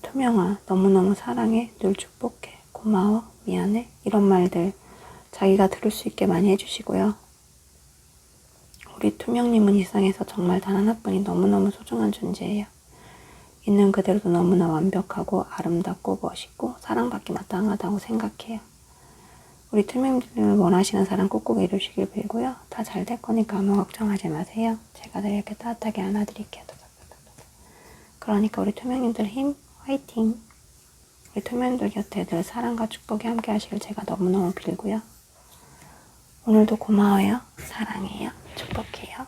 Speaker 1: 투명아, 너무너무 사랑해. 늘 축복해. 고마워. 미안해. 이런 말들 자기가 들을 수 있게 많이 해주시고요. 우리 투명님은 이 세상에서 정말 단 하나뿐인 너무너무 소중한 존재예요. 있는 그대로도 너무나 완벽하고 아름답고 멋있고 사랑받기 마땅하다고 생각해요. 우리 투명님을 원하시는 사랑 꼭꼭 이루시길 빌고요. 다 잘 될 거니까 아무 걱정하지 마세요. 제가 늘 이렇게 따뜻하게 안아드릴게요. 그러니까 우리 투명님들 힘 화이팅! 우리 투명님들 곁에 늘 사랑과 축복이 함께 하시길 제가 너무너무 빌고요. 오늘도 고마워요. 사랑해요. 축복해요.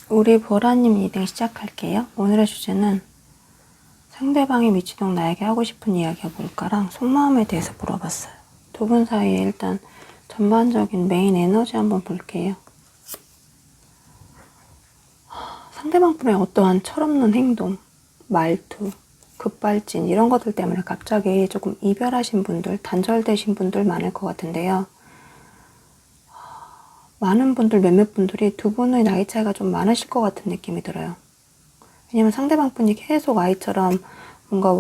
Speaker 1: 우리 보라님 리딩 시작할게요. 오늘의 주제는 상대방이 미치도록 나에게 하고 싶은 이야기가 뭘까랑 속마음에 대해서 물어봤어요. 두 분 사이에 일단 전반적인 메인 에너지 한번 볼게요. 상대방 분의 어떠한 철없는 행동, 말투, 급발진 이런 것들 때문에 갑자기 조금 이별하신 분들, 단절되신 분들 많을 것 같은데요. 많은 분들, 몇몇 분들이 두 분의 나이 차이가 좀 많으실 것 같은 느낌이 들어요. 왜냐면 상대방 분이 계속 아이처럼 뭔가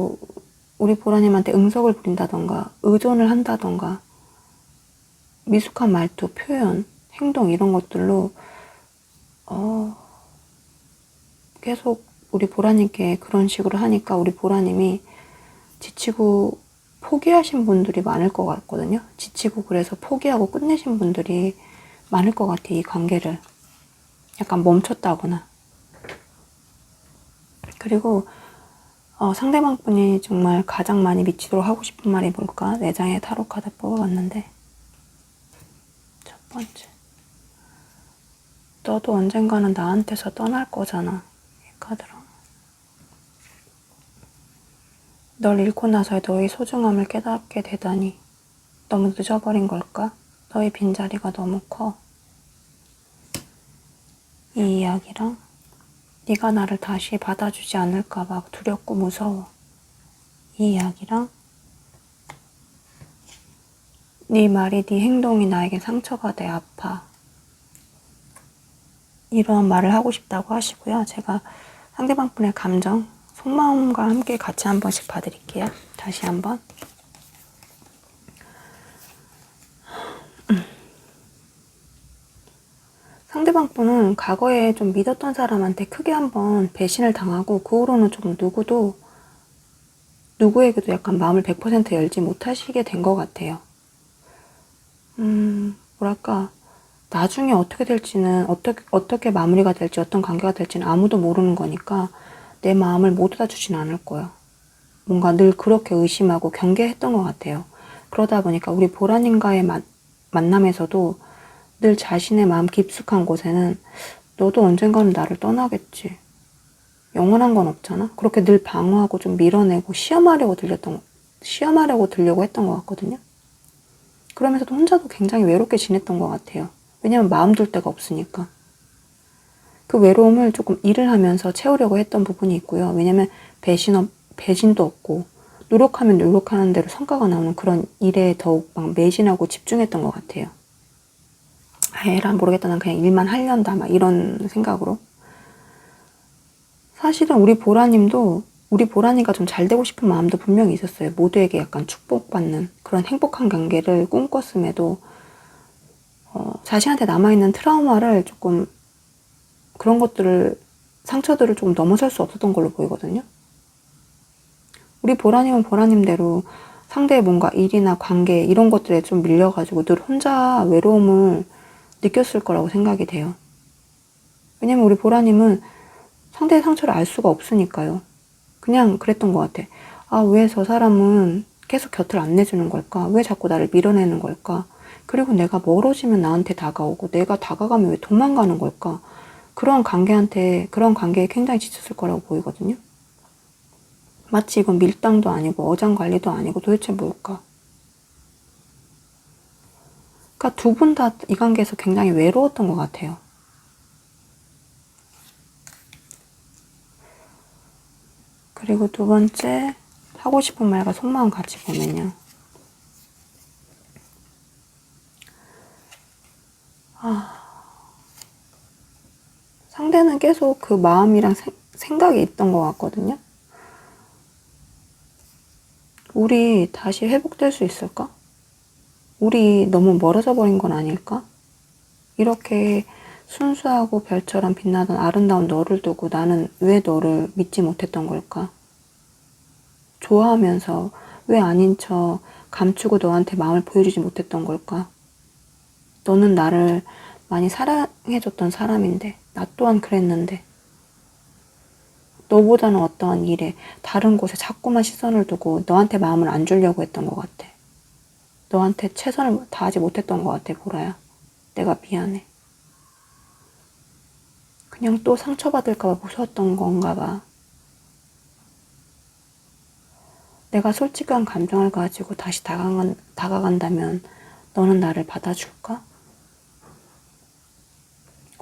Speaker 1: 우리 보라님한테 응석을 부린다던가 의존을 한다던가 미숙한 말투, 표현, 행동 이런 것들로 계속 우리 보라님께 그런 식으로 하니까 우리 보라님이 지치고 포기하신 분들이 많을 것 같거든요. 지치고 그래서 포기하고 끝내신 분들이 많을 것 같아요. 이 관계를 약간 멈췄다거나. 그리고 상대방 분이 정말 가장 많이 미치도록 하고 싶은 말이 뭘까? 4장의 타로 카드 뽑아봤는데 첫 번째, 너도 언젠가는 나한테서 떠날 거잖아. 이 카드랑 널 잃고 나서 너의 소중함을 깨닫게 되다니 너무 늦어버린 걸까? 너의 빈자리가 너무 커. 이 이야기랑 네가 나를 다시 받아주지 않을까 봐 두렵고 무서워. 이 이야기랑 네 말이 네 행동이 나에게 상처가 돼 아파. 이런 말을 하고 싶다고 하시고요. 제가 상대방 분의 감정, 속마음과 함께 같이 한 번씩 봐드릴게요. 다시 한번. 상대방 분은 과거에 좀 믿었던 사람한테 크게 한번 배신을 당하고 그 후로는 좀 누구에게도 약간 마음을 100% 열지 못하시게 된 것 같아요. 뭐랄까 나중에 어떻게 될지는 어떻게 마무리가 될지 어떤 관계가 될지는 아무도 모르는 거니까 내 마음을 모두 다 주진 않을 거예요. 뭔가 늘 그렇게 의심하고 경계했던 것 같아요. 그러다 보니까 우리 보라님과의 만남에서도 늘 자신의 마음 깊숙한 곳에는 너도 언젠가는 나를 떠나겠지. 영원한 건 없잖아. 그렇게 늘 방어하고 좀 밀어내고 시험하려고 들려고 했던 것 같거든요. 그러면서도 혼자도 굉장히 외롭게 지냈던 것 같아요. 왜냐면 마음 둘 데가 없으니까. 그 외로움을 조금 일을 하면서 채우려고 했던 부분이 있고요. 왜냐면 배신도 없고 노력하면 노력하는 대로 성과가 나오는 그런 일에 더욱 막 매진하고 집중했던 것 같아요. 에라 모르겠다. 난 그냥 일만 하련다. 막 이런 생각으로. 사실은 우리 보라님과 좀 잘 되고 싶은 마음도 분명히 있었어요. 모두에게 약간 축복받는 그런 행복한 관계를 꿈꿨음에도 자신한테 남아있는 트라우마를 조금 그런 것들을 상처들을 조금 넘어설 수 없었던 걸로 보이거든요. 우리 보라님은 보라님대로 상대의 뭔가 일이나 관계 이런 것들에 좀 밀려가지고 늘 혼자 외로움을 느꼈을 거라고 생각이 돼요. 왜냐면 우리 보라님은 상대의 상처를 알 수가 없으니까요. 그냥 그랬던 것 같아. 아, 왜 저 사람은 계속 곁을 안 내주는 걸까? 왜 자꾸 나를 밀어내는 걸까? 그리고 내가 멀어지면 나한테 다가오고 내가 다가가면 왜 도망가는 걸까? 그런 관계에 굉장히 지쳤을 거라고 보이거든요. 마치 이건 밀당도 아니고 어장관리도 아니고 도대체 뭘까? 그러니까 두 분 다 이 관계에서 굉장히 외로웠던 것 같아요. 그리고 두 번째, 하고 싶은 말과 속마음 같이 보면요. 상대는 계속 그 마음이랑 생각이 있던 것 같거든요. 우리 다시 회복될 수 있을까? 우리 너무 멀어져 버린 건 아닐까? 이렇게 순수하고 별처럼 빛나던 아름다운 너를 두고 나는 왜 너를 믿지 못했던 걸까? 좋아하면서 왜 아닌 척 감추고 너한테 마음을 보여주지 못했던 걸까? 너는 나를 많이 사랑해줬던 사람인데, 나 또한 그랬는데, 너보다는 어떠한 일에 다른 곳에 자꾸만 시선을 두고 너한테 마음을 안 주려고 했던 것 같아. 너한테 최선을 다하지 못했던 것 같아, 보라야. 내가 미안해. 그냥 또 상처받을까봐 무서웠던 건가 봐. 내가 솔직한 감정을 가지고 다시 다가간다면 너는 나를 받아줄까?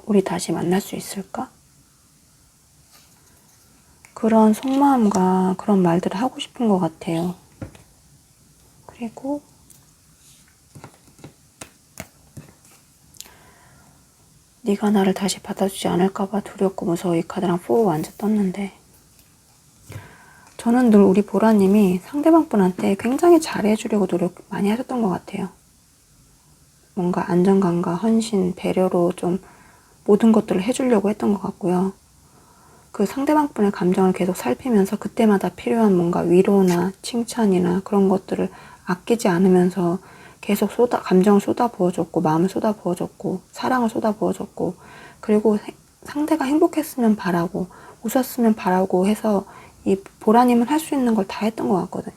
Speaker 1: 우리 다시 만날 수 있을까? 그런 속마음과 그런 말들을 하고 싶은 것 같아요. 그리고 네가 나를 다시 받아주지 않을까봐 두렵고 무서워 이 카드랑 4 완전 떴는데, 저는 늘 우리 보라님이 상대방분한테 굉장히 잘해주려고 노력 많이 하셨던 것 같아요. 뭔가 안정감과 헌신, 배려로 좀 모든 것들을 해주려고 했던 것 같고요. 그 상대방분의 감정을 계속 살피면서 그때마다 필요한 뭔가 위로나 칭찬이나 그런 것들을 아끼지 않으면서 계속 감정을 쏟아부어줬고, 마음을 쏟아부어줬고, 사랑을 쏟아부어줬고, 그리고 상대가 행복했으면 바라고, 웃었으면 바라고 해서 이 보라님은 할 수 있는 걸 다 했던 것 같거든요.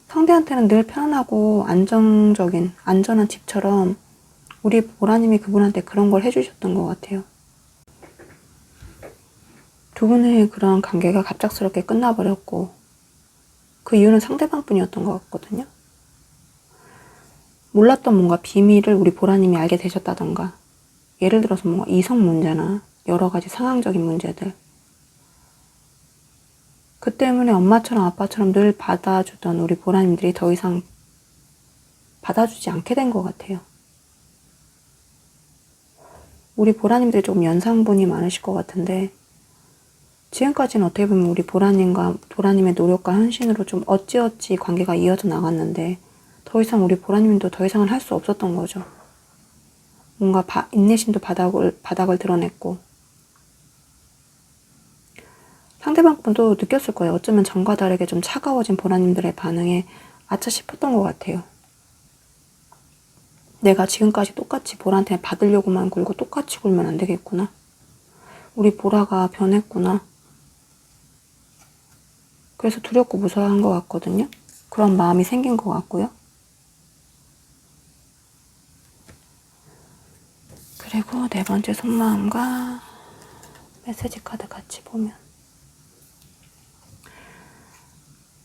Speaker 1: 상대한테는 늘 편안하고 안전한 집처럼 우리 보라님이 그분한테 그런 걸 해주셨던 것 같아요. 두 분의 그런 관계가 갑작스럽게 끝나버렸고, 그 이유는 상대방뿐이었던 것 같거든요. 몰랐던 뭔가 비밀을 우리 보라님이 알게 되셨다던가, 예를 들어서 뭔가 이성 문제나 여러 가지 상황적인 문제들, 그 때문에 엄마처럼 아빠처럼 늘 받아주던 우리 보라님들이 더 이상 받아주지 않게 된 것 같아요. 우리 보라님들이 조금 연상분이 많으실 것 같은데, 지금까지는 어떻게 보면 우리 보라님의 노력과 헌신으로 좀 어찌어찌 관계가 이어져 나갔는데, 더 이상 우리 보라님도 더 이상은 할 수 없었던 거죠. 뭔가 인내심도 바닥을 드러냈고, 상대방 분도 느꼈을 거예요. 어쩌면 전과 다르게 좀 차가워진 보라님들의 반응에 아차 싶었던 것 같아요. 내가 지금까지 똑같이 보라한테 받으려고만 굴고 똑같이 굴면 안 되겠구나. 우리 보라가 변했구나. 그래서 두렵고 무서워한 것 같거든요. 그런 마음이 생긴 것 같고요. 그리고 네 번째 속마음과 메시지 카드 같이 보면,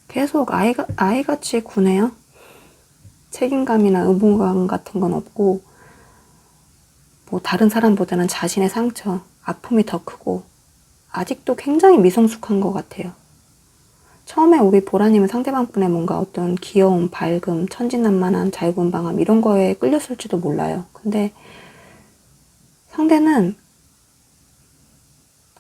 Speaker 1: 계속 아이같이 구네요. 책임감이나 의무감 같은 건 없고, 뭐 다른 사람보다는 자신의 상처, 아픔이 더 크고, 아직도 굉장히 미성숙한 것 같아요. 처음에 우리 보라님은 상대방분의 뭔가 어떤 귀여움, 밝음, 천진난만한 자유분방함 이런 거에 끌렸을지도 몰라요. 근데 상대는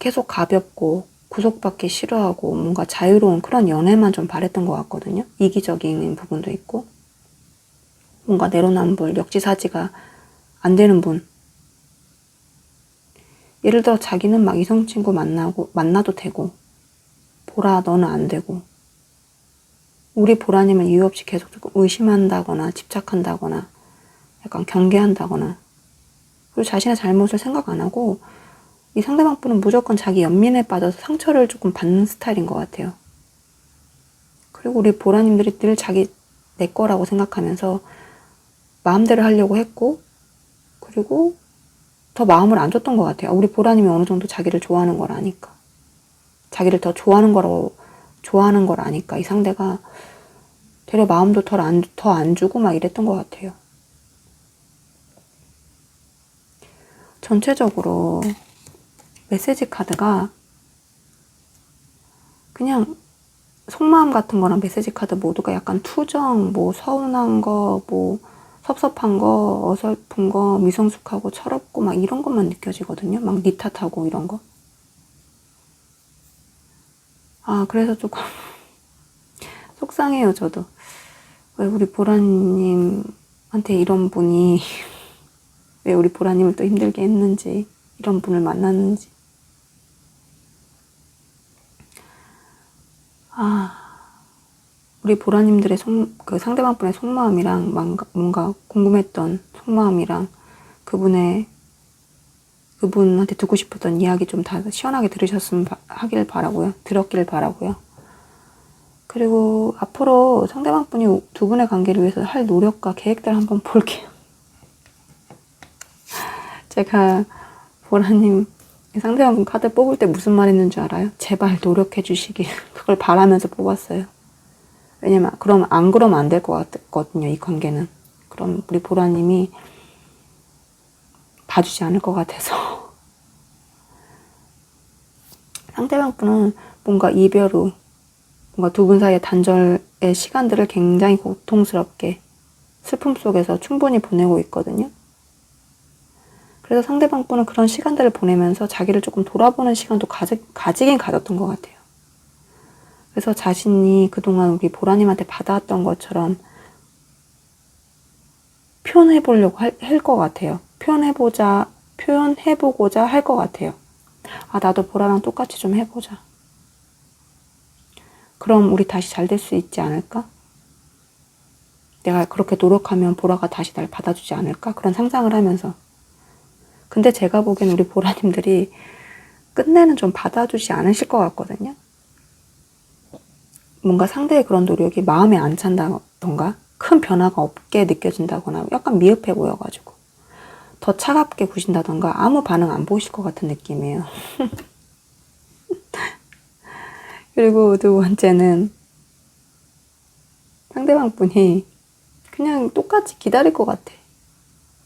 Speaker 1: 계속 가볍고 구속받기 싫어하고 뭔가 자유로운 그런 연애만 좀 바랬던 것 같거든요. 이기적인 부분도 있고, 뭔가 내로남불, 역지사지가 안 되는 분, 예를 들어 자기는 막 이성 친구 만나도 되고, 보라 너는 안 되고, 우리 보라님을 이유 없이 계속 조금 의심한다거나 집착한다거나 약간 경계한다거나, 그리고 자신의 잘못을 생각 안 하고 이 상대방 분은 무조건 자기 연민에 빠져서 상처를 조금 받는 스타일인 것 같아요. 그리고 우리 보라님들이 늘 자기 내 거라고 생각하면서 마음대로 하려고 했고, 그리고 더 마음을 안 줬던 것 같아요. 우리 보라님이 어느 정도 자기를 좋아하는 걸 아니까, 자기를 더 좋아하는 걸 아니까 이 상대가 되려 마음도 더 안 주고 막 이랬던 것 같아요. 전체적으로 메시지 카드가 그냥 속마음 같은 거랑 메시지 카드 모두가 약간 투정, 뭐 서운한 거, 뭐 섭섭한 거, 어설픈 거, 미성숙하고 철없고 막 이런 것만 느껴지거든요. 막 니 탓하고 이런 거. 그래서 조금 속상해요, 저도. 왜 우리 보라님한테 이런 분이 왜 우리 보라님을 또 힘들게 했는지, 이런 분을 만났는지. 우리 보라님들의 그 상대방 분의 속마음이랑 뭔가 궁금했던 속마음이랑 그분한테 듣고 싶었던 이야기 좀 다 시원하게 들었길 바라고요. 그리고 앞으로 상대방 분이 두 분의 관계를 위해서 할 노력과 계획들 한번 볼게요. 제가 보라님 상대방 분 카드 뽑을 때 무슨 말 했는 줄 알아요? 제발 노력해 주시길. 그걸 바라면서 뽑았어요. 왜냐면 그러면 안 될 것 같거든요, 이 관계는. 그럼 우리 보라님이 봐주지 않을 것 같아서. 상대방 분은 뭔가 이별 후, 뭔가 두 분 사이의 단절의 시간들을 굉장히 고통스럽게 슬픔 속에서 충분히 보내고 있거든요. 그래서 상대방 분은 그런 시간들을 보내면서 자기를 조금 돌아보는 시간도 가지긴 가졌던 것 같아요. 그래서 자신이 그동안 우리 보라님한테 받아왔던 것처럼 표현해보려고 할 것 같아요. 표현해보고자 할 것 같아요. 나도 보라랑 똑같이 좀 해보자. 그럼 우리 다시 잘 될 수 있지 않을까? 내가 그렇게 노력하면 보라가 다시 날 받아주지 않을까? 그런 상상을 하면서. 근데 제가 보기엔 우리 보라님들이 끝내는 좀 받아주지 않으실 것 같거든요. 뭔가 상대의 그런 노력이 마음에 안 찬다던가 큰 변화가 없게 느껴진다거나 약간 미흡해 보여가지고 더 차갑게 구신다던가 아무 반응 안 보이실 것 같은 느낌이에요. 그리고 두 번째는 상대방 분이 그냥 똑같이 기다릴 것 같아.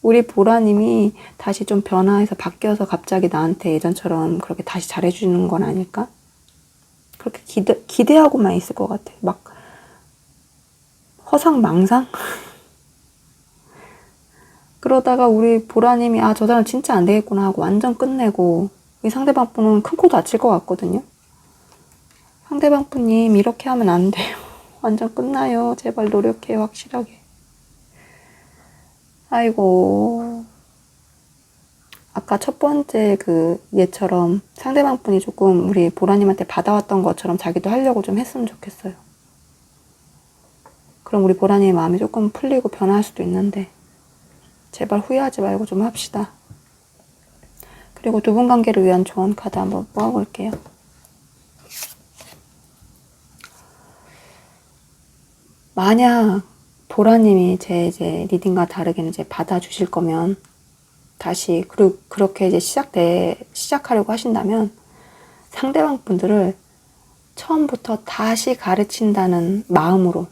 Speaker 1: 우리 보라님이 다시 좀 변화해서 바뀌어서 갑자기 나한테 예전처럼 그렇게 다시 잘해주는 건 아닐까? 그렇게 기대하고만 있을 것 같아. 막 허상망상? 그러다가 우리 보라님이 저 사람 진짜 안 되겠구나 하고 완전 끝내고 이 상대방 분은 큰 코 다칠 것 같거든요. 상대방 분님 이렇게 하면 안 돼요. 완전 끝나요. 제발 노력해요, 확실하게. 아이고. 아까 첫 번째 그 얘처럼 상대방 분이 조금 우리 보라님한테 받아왔던 것처럼 자기도 하려고 좀 했으면 좋겠어요. 그럼 우리 보라님의 마음이 조금 풀리고 변화할 수도 있는데 제발 후회하지 말고 좀 합시다. 그리고 두 분 관계를 위한 조언 카드 한번 뽑아볼게요. 만약 보라님이 제 이제 리딩과 다르게는 이제 받아주실 거면 다시 그렇게 이제 시작하려고 하신다면 상대방 분들을 처음부터 다시 가르친다는 마음으로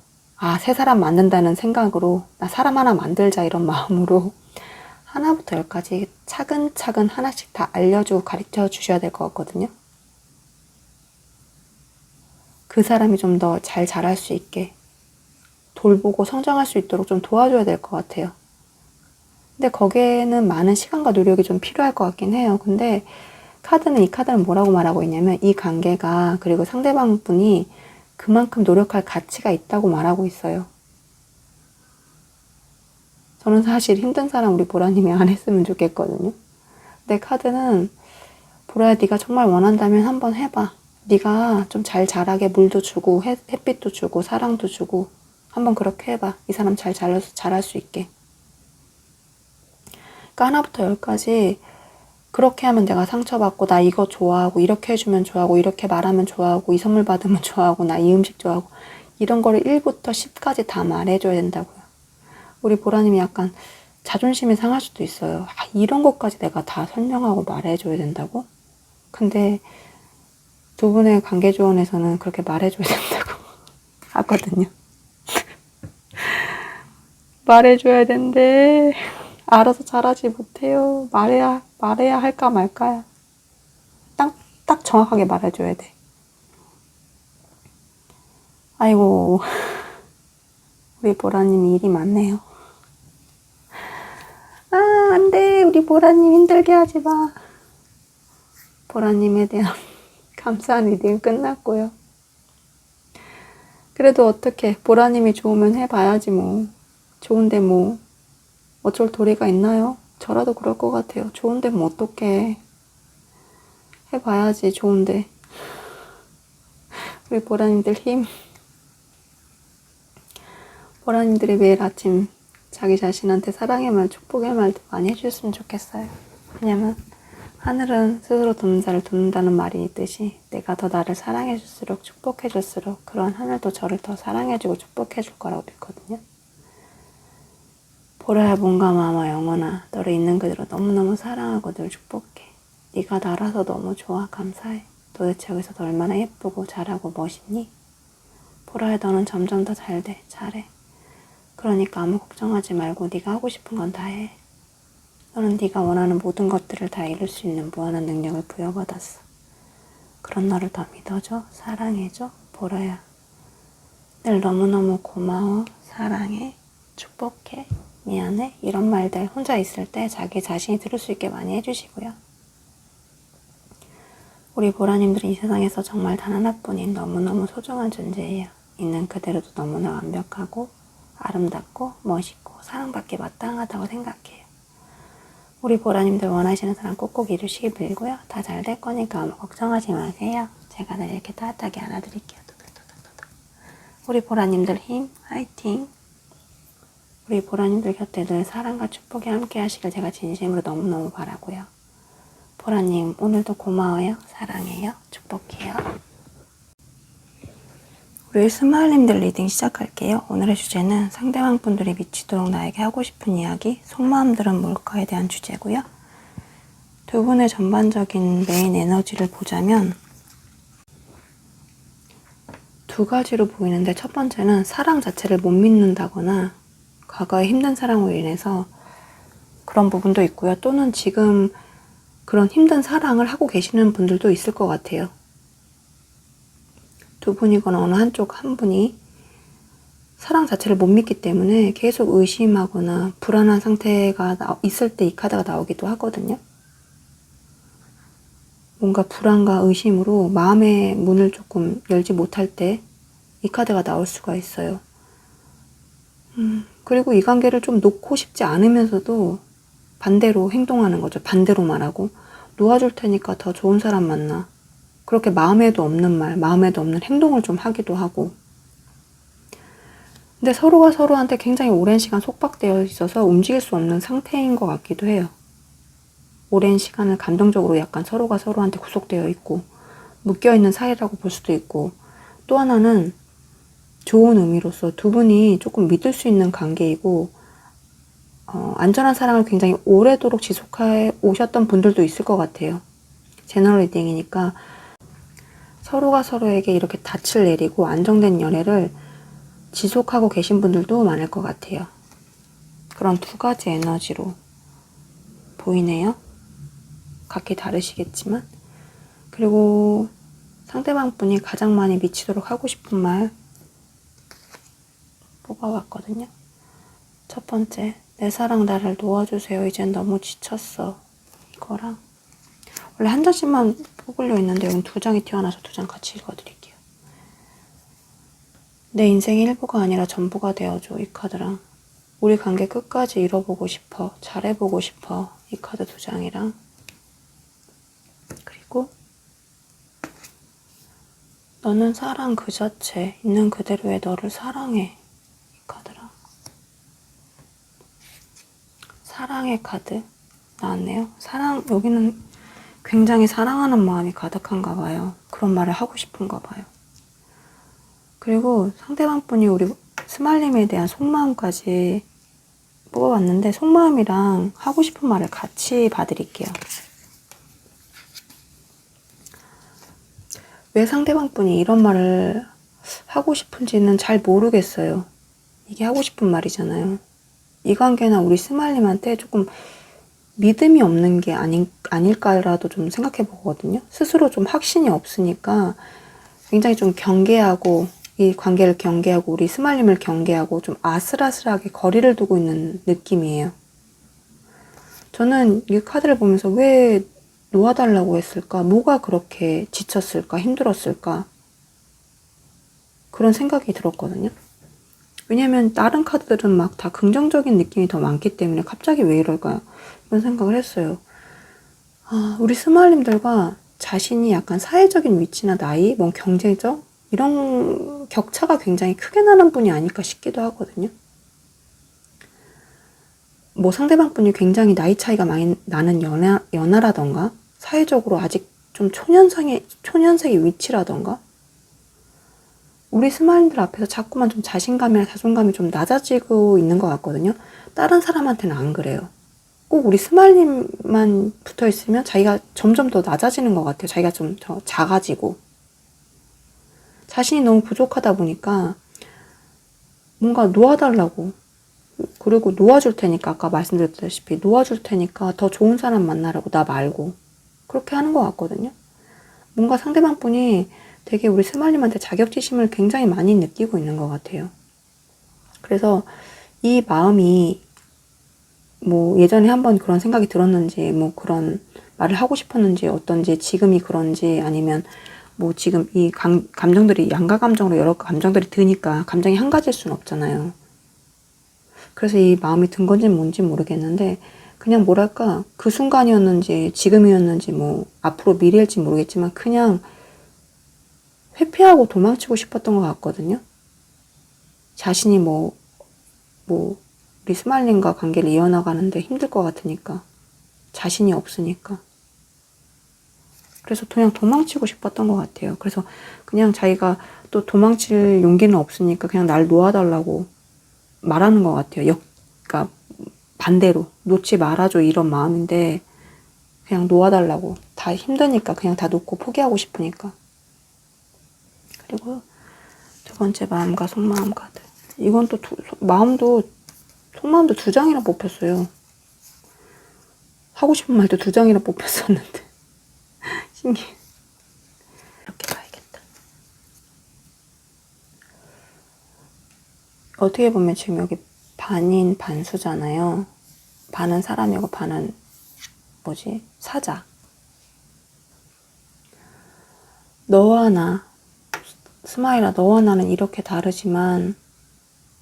Speaker 1: 새 사람 만든다는 생각으로 나 사람 하나 만들자 이런 마음으로 하나부터 열까지 차근차근 하나씩 다 알려주고 가르쳐 주셔야 될 것 같거든요. 그 사람이 좀 더 잘 자랄 수 있게 돌보고 성장할 수 있도록 좀 도와줘야 될 것 같아요. 근데 거기에는 많은 시간과 노력이 좀 필요할 것 같긴 해요. 근데 이 카드는 뭐라고 말하고 있냐면 이 관계가 그리고 상대방 분이 그만큼 노력할 가치가 있다고 말하고 있어요. 저는 사실 힘든 사람 우리 보라님이 안 했으면 좋겠거든요. 근데 카드는 보라야, 네가 정말 원한다면 한번 해봐. 네가 좀 잘 자라게 물도 주고 햇빛도 주고 사랑도 주고 한번 그렇게 해봐. 이 사람 잘 자랄 수 있게. 그러니까 하나부터 열까지 그렇게 하면 내가 상처받고, 나 이거 좋아하고, 이렇게 해주면 좋아하고, 이렇게 말하면 좋아하고, 이 선물 받으면 좋아하고, 나 이 음식 좋아하고, 이런 거를 1부터 10까지 다 말해줘야 된다고요. 우리 보라님이 약간 자존심이 상할 수도 있어요. 아, 이런 것까지 내가 다 설명하고 말해줘야 된다고? 근데 두 분의 관계조언에서는 그렇게 말해줘야 된다고 하거든요. 말해줘야 된대. 알아서 잘하지 못해요. 말해야 할까 말까야. 딱 정확하게 말해줘야 돼. 아이고, 우리 보라님 일이 많네요. 아, 안 돼. 우리 보라님 힘들게 하지 마. 보라님에 대한 감사한 리딩 끝났고요. 그래도 어떻게, 보라님이 좋으면 해봐야지 뭐. 좋은데 뭐 어쩔 도리가 있나요? 저라도 그럴 것 같아요. 좋은데 뭐 어떡해. 해봐야지. 좋은데. 우리 보라님들 힘. 보라님들이 매일 아침 자기 자신한테 사랑의 말, 축복의 말도 많이 해주셨으면 좋겠어요. 왜냐면 하늘은 스스로 돕는 자를 돕는다는 말이 있듯이 내가 더 나를 사랑해줄수록, 축복해줄수록 그런 하늘도 저를 더 사랑해주고 축복해줄 거라고 믿거든요. 보라야, 몸과 마음과 영혼아, 너를 있는 그대로 너무너무 사랑하고 늘 축복해. 네가 나라서 너무 좋아. 감사해. 도대체 여기서 너 얼마나 예쁘고 잘하고 멋있니? 보라야, 너는 점점 더 잘 돼. 잘해. 그러니까 아무 걱정하지 말고 네가 하고 싶은 건 다 해. 너는 네가 원하는 모든 것들을 다 이룰 수 있는 무한한 능력을 부여받았어. 그런 너를 더 믿어줘. 사랑해줘. 보라야, 늘 너무너무 고마워. 사랑해. 축복해. 미안해. 이런 말들 혼자 있을 때 자기 자신이 들을 수 있게 많이 해주시고요. 우리 보라님들이 이 세상에서 정말 단 하나뿐인 너무너무 소중한 존재예요. 있는 그대로도 너무나 완벽하고 아름답고 멋있고 사랑받기 마땅하다고 생각해요. 우리 보라님들 원하시는 사람 꼭꼭 이루시길 빌고요. 다 잘 될 거니까 아무 걱정하지 마세요. 제가 늘 이렇게 따뜻하게 안아드릴게요. 우리 보라님들 힘, 화이팅! 우리 보라님들 곁에 늘 사랑과 축복이 함께 하시길 제가 진심으로 너무너무 바라고요. 보라님, 오늘도 고마워요. 사랑해요. 축복해요. 우리 스마일님들 리딩 시작할게요. 오늘의 주제는 상대방 분들이 미치도록 나에게 하고 싶은 이야기, 속마음들은 뭘까에 대한 주제고요. 두 분의 전반적인 메인 에너지를 보자면 두 가지로 보이는데, 첫 번째는 사랑 자체를 못 믿는다거나 과거의 힘든 사랑으로 인해서 그런 부분도 있고요. 또는 지금 그런 힘든 사랑을 하고 계시는 분들도 있을 것 같아요. 두 분이거나 어느 한 분이 사랑 자체를 못 믿기 때문에 계속 의심하거나 불안한 상태가 있을 때 이 카드가 나오기도 하거든요. 뭔가 불안과 의심으로 마음의 문을 조금 열지 못할 때 이 카드가 나올 수가 있어요. 그리고 이 관계를 좀 놓고 싶지 않으면서도 반대로 행동하는 거죠. 반대로 말하고, 놓아줄 테니까 더 좋은 사람 만나. 그렇게 마음에도 없는 말, 마음에도 없는 행동을 좀 하기도 하고. 근데 서로가 서로한테 굉장히 오랜 시간 속박되어 있어서 움직일 수 없는 상태인 것 같기도 해요. 오랜 시간을 감정적으로 약간 서로가 서로한테 구속되어 있고 묶여있는 사이라고 볼 수도 있고, 또 하나는 좋은 의미로서 두 분이 조금 믿을 수 있는 관계이고 안전한 사랑을 굉장히 오래도록 지속해 오셨던 분들도 있을 것 같아요. 제너럴 리딩이니까 서로가 서로에게 이렇게 닻을 내리고 안정된 연애를 지속하고 계신 분들도 많을 것 같아요. 그런 두 가지 에너지로 보이네요. 각기 다르시겠지만. 그리고 상대방 분이 가장 많이 미치도록 하고 싶은 말 뽑아봤거든요. 첫 번째, 내 사랑 나를 놓아주세요. 이젠 너무 지쳤어. 이거랑, 원래 한 장씩만 뽑으려 했는데 여기 두 장이 튀어나와서 두 장 같이 읽어드릴게요. 내 인생의 일부가 아니라 전부가 되어줘. 이 카드랑, 우리 관계 끝까지 이뤄보고 싶어. 잘해보고 싶어. 이 카드 두 장이랑, 그리고 있고, 너는 사랑 그 자체, 있는 그대로의 너를 사랑해. 이 카드랑. 사랑의 카드 나왔네요. 여기는 굉장히 사랑하는 마음이 가득한가 봐요. 그런 말을 하고 싶은가 봐요. 그리고 상대방 분이 우리 스마일님에 대한 속마음까지 뽑아봤는데, 속마음이랑 하고 싶은 말을 같이 봐드릴게요. 왜 상대방 분이 이런 말을 하고 싶은지는 잘 모르겠어요. 이게 하고 싶은 말이잖아요. 이 관계나 우리 스마일님한테 조금 믿음이 없는 게 아닐까라도 좀 생각해 보거든요. 스스로 좀 확신이 없으니까 굉장히 좀 경계하고, 이 관계를 경계하고, 우리 스마일님을 경계하고 좀 아슬아슬하게 거리를 두고 있는 느낌이에요. 저는 이 카드를 보면서 왜 놓아달라고 했을까? 뭐가 그렇게 지쳤을까? 힘들었을까? 그런 생각이 들었거든요. 왜냐면 다른 카드들은 막 다 긍정적인 느낌이 더 많기 때문에 갑자기 왜 이럴까요? 이런 생각을 했어요. 우리 스마일님들과 자신이 약간 사회적인 위치나 나이, 뭐 경제적 이런 격차가 굉장히 크게 나는 분이 아닐까 싶기도 하거든요. 뭐 상대방 분이 굉장히 나이 차이가 많이 나는 연하라던가, 사회적으로 아직 좀 초년생의 위치라던가, 우리 스마일들 앞에서 자꾸만 좀 자신감이나 자존감이 좀 낮아지고 있는 것 같거든요. 다른 사람한테는 안 그래요. 꼭 우리 스마일님만 붙어 있으면 자기가 점점 더 낮아지는 것 같아요. 자기가 좀 더 작아지고. 자신이 너무 부족하다 보니까 뭔가 놓아달라고. 그리고 놓아줄 테니까, 아까 말씀드렸다시피 놓아줄 테니까 더 좋은 사람 만나라고, 나 말고. 그렇게 하는 것 같거든요. 뭔가 상대방 분이 되게 우리 스마일님한테 자격지심을 굉장히 많이 느끼고 있는 것 같아요. 그래서 이 마음이 뭐 예전에 한번 그런 생각이 들었는지, 뭐 그런 말을 하고 싶었는지 어떤지, 지금이 그런지, 아니면 뭐 지금 이 감정들이 양가 감정으로 여러 감정들이 드니까 감정이 한 가지일 수는 없잖아요. 그래서 이 마음이 든 건지 뭔지 모르겠는데, 그냥 뭐랄까, 그 순간이었는지 지금이었는지 뭐 앞으로 미래일지 모르겠지만 그냥 회피하고 도망치고 싶었던 것 같거든요. 자신이 우리 스마일님과 관계를 이어나가는데 힘들 것 같으니까, 자신이 없으니까. 그래서 그냥 도망치고 싶었던 것 같아요. 그래서 그냥 자기가 또 도망칠 용기는 없으니까 그냥 날 놓아달라고 말하는 것 같아요. 그러니까 반대로 놓지 말아줘, 이런 마음인데 그냥 놓아달라고. 다 힘드니까 그냥 다 놓고 포기하고 싶으니까. 그리고 두 번째, 마음과 속마음 카드. 이건 또 속마음도 2장이나 뽑혔어요. 하고 싶은 말도 2장이나 뽑혔었는데 신기해. 이렇게 봐야겠다. 어떻게 보면 지금 여기 반인 반수잖아요. 반은 사람이고 반은 사자. 너와 나, 스마일아, 너와 나는 이렇게 다르지만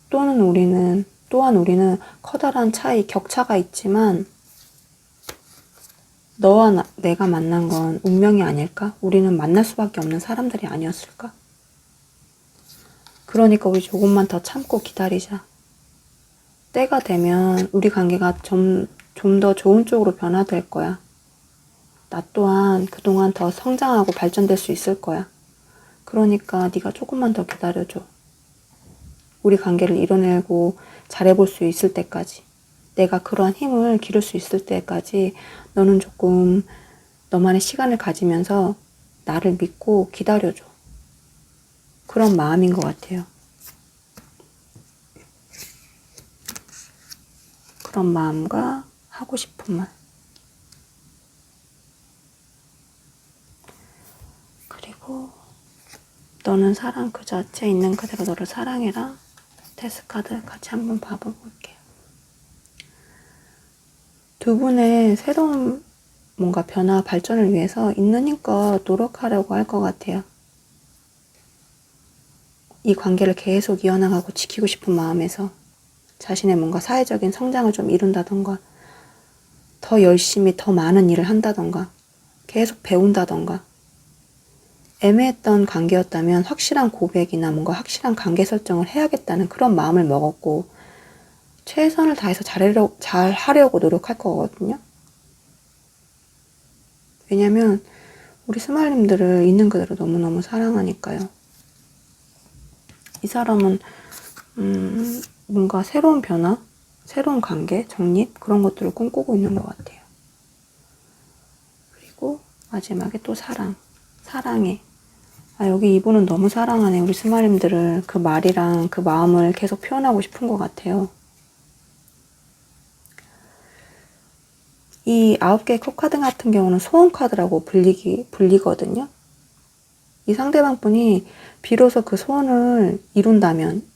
Speaker 1: 또한 우리는 커다란 차이, 격차가 있지만 너와 내가 만난 건 운명이 아닐까? 우리는 만날 수밖에 없는 사람들이 아니었을까? 그러니까 우리 조금만 더 참고 기다리자. 때가 되면 우리 관계가 좀 더 좋은 쪽으로 변화될 거야. 나 또한 그동안 더 성장하고 발전될 수 있을 거야. 그러니까 네가 조금만 더 기다려줘. 우리 관계를 이뤄내고 잘해볼 수 있을 때까지, 내가 그러한 힘을 기를 수 있을 때까지 너는 조금 너만의 시간을 가지면서 나를 믿고 기다려줘. 그런 마음인 것 같아요. 그런 마음과 하고 싶은 말. 그리고 너는 사랑 그 자체, 있는 그대로 너를 사랑해라. 데스카드 같이 한번 봐볼게요. 두 분의 새로운 뭔가 변화, 발전을 위해서 있는 힘껏 노력하려고 할 것 같아요. 이 관계를 계속 이어나가고 지키고 싶은 마음에서 자신의 뭔가 사회적인 성장을 좀 이룬다던가, 더 열심히 더 많은 일을 한다던가, 계속 배운다던가, 애매했던 관계였다면 확실한 고백이나 뭔가 확실한 관계 설정을 해야겠다는 그런 마음을 먹었고, 최선을 다해서 잘 하려고 노력할 거거든요. 왜냐면 우리 스마일님들을 있는 그대로 너무너무 사랑하니까요. 이 사람은 뭔가 새로운 변화, 새로운 관계, 정립 그런 것들을 꿈꾸고 있는 것 같아요. 그리고 마지막에 또 사랑해. 여기 이분은 너무 사랑하네. 우리 스마일님들을 그 말이랑 그 마음을 계속 표현하고 싶은 것 같아요. 이 9개의 컵카드 같은 경우는 소원 카드라고 불리거든요. 이 상대방 분이 비로소 그 소원을 이룬다면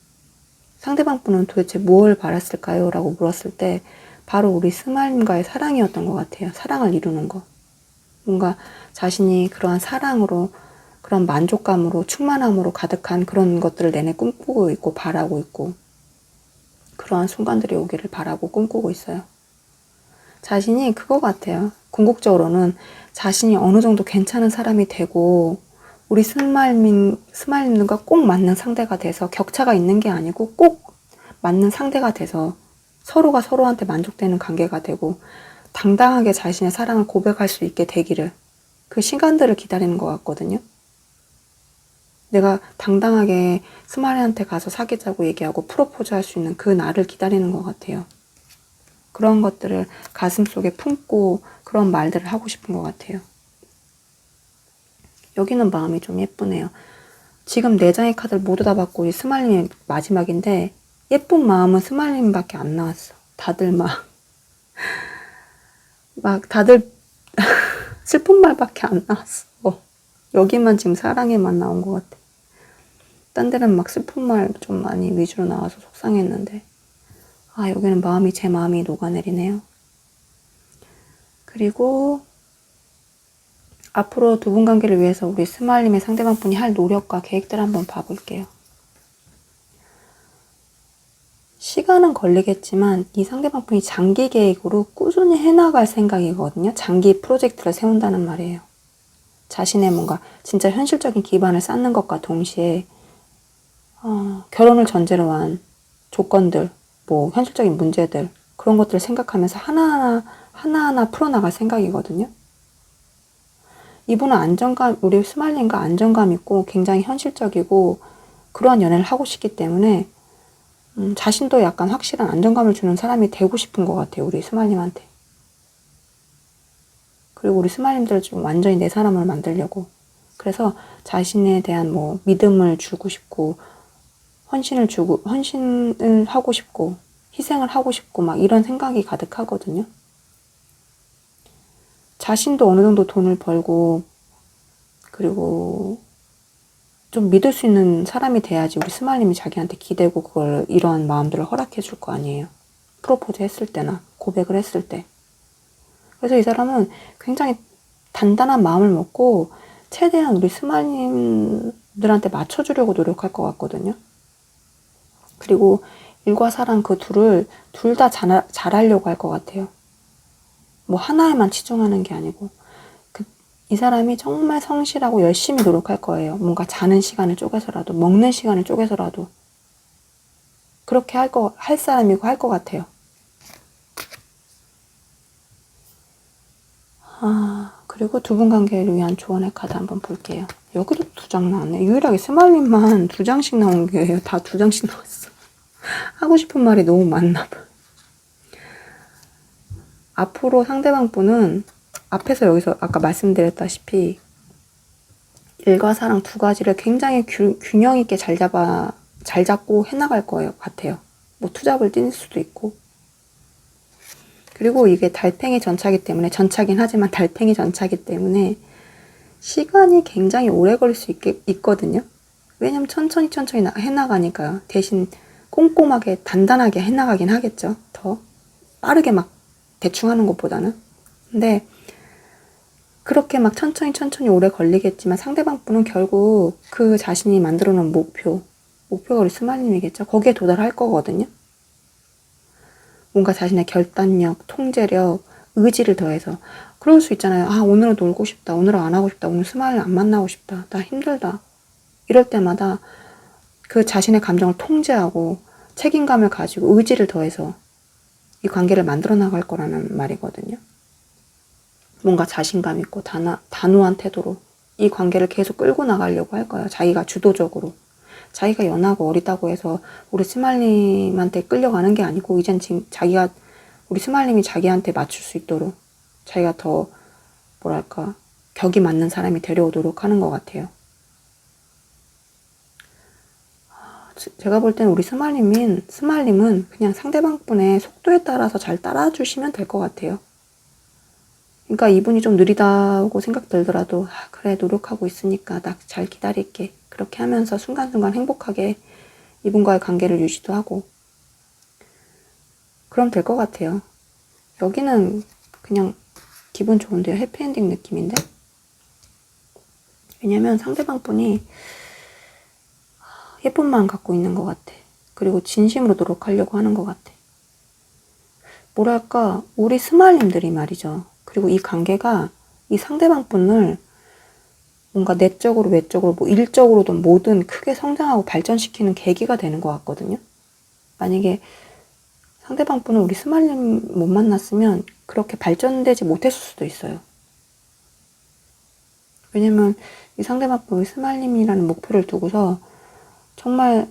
Speaker 1: 상대방 분은 도대체 뭘 바랐을까요? 라고 물었을 때 바로 우리 스마일님과의 사랑이었던 것 같아요. 사랑을 이루는 거. 뭔가 자신이 그러한 사랑으로, 그런 만족감으로, 충만함으로 가득한 그런 것들을 내내 꿈꾸고 있고 바라고 있고, 그러한 순간들이 오기를 바라고 꿈꾸고 있어요. 자신이 그거 같아요. 궁극적으로는 자신이 어느 정도 괜찮은 사람이 되고 우리 스마일님과 꼭 맞는 상대가 돼서, 격차가 있는 게 아니고 꼭 맞는 상대가 돼서 서로가 서로한테 만족되는 관계가 되고 당당하게 자신의 사랑을 고백할 수 있게 되기를, 그 시간들을 기다리는 것 같거든요. 내가 당당하게 스마일한테 가서 사귀자고 얘기하고 프로포즈 할 수 있는 그 날을 기다리는 것 같아요. 그런 것들을 가슴속에 품고 그런 말들을 하고 싶은 것 같아요. 여기는 마음이 좀 예쁘네요. 지금 4장의 카드를 모두 다 받고 스마일님의 마지막인데 예쁜 마음은 스마일님밖에 안 나왔어. 다들 막 다들 슬픈 말밖에 안 나왔어. 여기만 지금 사랑에만 나온 것 같아. 딴 데는 막 슬픈 말 좀 많이 위주로 나와서 속상했는데, 여기는 제 마음이 녹아내리네요. 그리고 앞으로 두 분 관계를 위해서 우리 스마일님의 상대방 분이 할 노력과 계획들 한번 봐볼게요. 시간은 걸리겠지만 이 상대방 분이 장기 계획으로 꾸준히 해나갈 생각이거든요. 장기 프로젝트를 세운다는 말이에요. 자신의 뭔가 진짜 현실적인 기반을 쌓는 것과 동시에 결혼을 전제로 한 조건들, 현실적인 문제들, 그런 것들을 생각하면서 하나하나 풀어나갈 생각이거든요. 이분은 우리 스마일님과 안정감 있고 굉장히 현실적이고 그러한 연애를 하고 싶기 때문에 자신도 약간 확실한 안정감을 주는 사람이 되고 싶은 것 같아요. 우리 스마일님한테. 그리고 우리 스마일님들을 좀 완전히 내 사람을 만들려고. 그래서 자신에 대한 믿음을 주고 싶고, 헌신을 하고 싶고, 희생을 하고 싶고, 이런 생각이 가득하거든요. 자신도 어느 정도 돈을 벌고, 그리고 좀 믿을 수 있는 사람이 돼야지 우리 스마일님이 자기한테 기대고 이러한 마음들을 허락해 줄 거 아니에요. 프로포즈 했을 때나 고백을 했을 때. 그래서 이 사람은 굉장히 단단한 마음을 먹고 최대한 우리 스마일님들한테 맞춰주려고 노력할 것 같거든요. 그리고 일과 사랑 그 둘을 둘 다 잘하려고 할 것 같아요. 하나에만 치중하는 게 아니고. 이 사람이 정말 성실하고 열심히 노력할 거예요. 뭔가 자는 시간을 쪼개서라도, 먹는 시간을 쪼개서라도. 그렇게 할 사람이고 할 것 같아요. 그리고 두 분 관계를 위한 조언의 카드 한번 볼게요. 여기도 2장 나왔네. 유일하게 스마일님만 2장씩 나온 게 다 2장씩 나왔어. 하고 싶은 말이 너무 많나 봐. 앞으로 상대방 분은 앞에서 여기서 아까 말씀드렸다시피 일과 사랑 두 가지를 굉장히 균형 있게 잘 잡고 해나갈 거예요. 같아요. 투잡을 뛸 수도 있고. 그리고 이게 달팽이 전차긴 하지만 달팽이 전차기 때문에 시간이 굉장히 오래 걸릴 수 있거든요. 왜냐면 천천히 해나가니까요. 대신 꼼꼼하게 단단하게 해나가긴 하겠죠. 더 빠르게 대충 하는 것보다는. 근데 그렇게 천천히 오래 걸리겠지만 상대방 분은 결국 그 자신이 만들어 놓은 목표가 우리 스마일님이겠죠. 거기에 도달할 거거든요. 뭔가 자신의 결단력, 통제력, 의지를 더해서. 그럴 수 있잖아요. 아, 오늘은 놀고 싶다. 오늘은 안 하고 싶다. 오늘 스마일 안 만나고 싶다. 나 힘들다. 이럴 때마다 그 자신의 감정을 통제하고 책임감을 가지고 의지를 더해서 이 관계를 만들어 나갈 거라는 말이거든요. 뭔가 자신감 있고 단호한 태도로 이 관계를 계속 끌고 나가려고 할 거예요. 자기가 주도적으로. 자기가 연하고 어리다고 해서 우리 스마일님한테 끌려가는 게 아니고 이젠 지금 우리 스마일님이 자기한테 맞출 수 있도록 자기가 더 뭐랄까 격이 맞는 사람이 되려고 노력하는 것 같아요. 제가 볼 때는 우리 스마일님은 그냥 상대방 분의 속도에 따라서 잘 따라주시면 될 것 같아요. 그러니까 이분이 좀 느리다고 생각 들더라도 그래 노력하고 있으니까 나 잘 기다릴게. 그렇게 하면서 순간순간 행복하게 이분과의 관계를 유지도 하고 그럼 될 것 같아요. 여기는 그냥 기분 좋은데요. 해피엔딩 느낌인데? 왜냐면 상대방 분이 예쁜 마음 갖고 있는 것 같아. 그리고 진심으로 노력하려고 하는 것 같아. 뭐랄까 우리 스마일님들이 말이죠. 그리고 이 관계가 이 상대방 분을 뭔가 내적으로 외적으로 뭐 일적으로든 뭐든 크게 성장하고 발전시키는 계기가 되는 것 같거든요. 만약에 상대방 분은 우리 스마일님 못 만났으면 그렇게 발전되지 못했을 수도 있어요. 왜냐면 이 상대방 분 우리 스마일님이라는 목표를 두고서 정말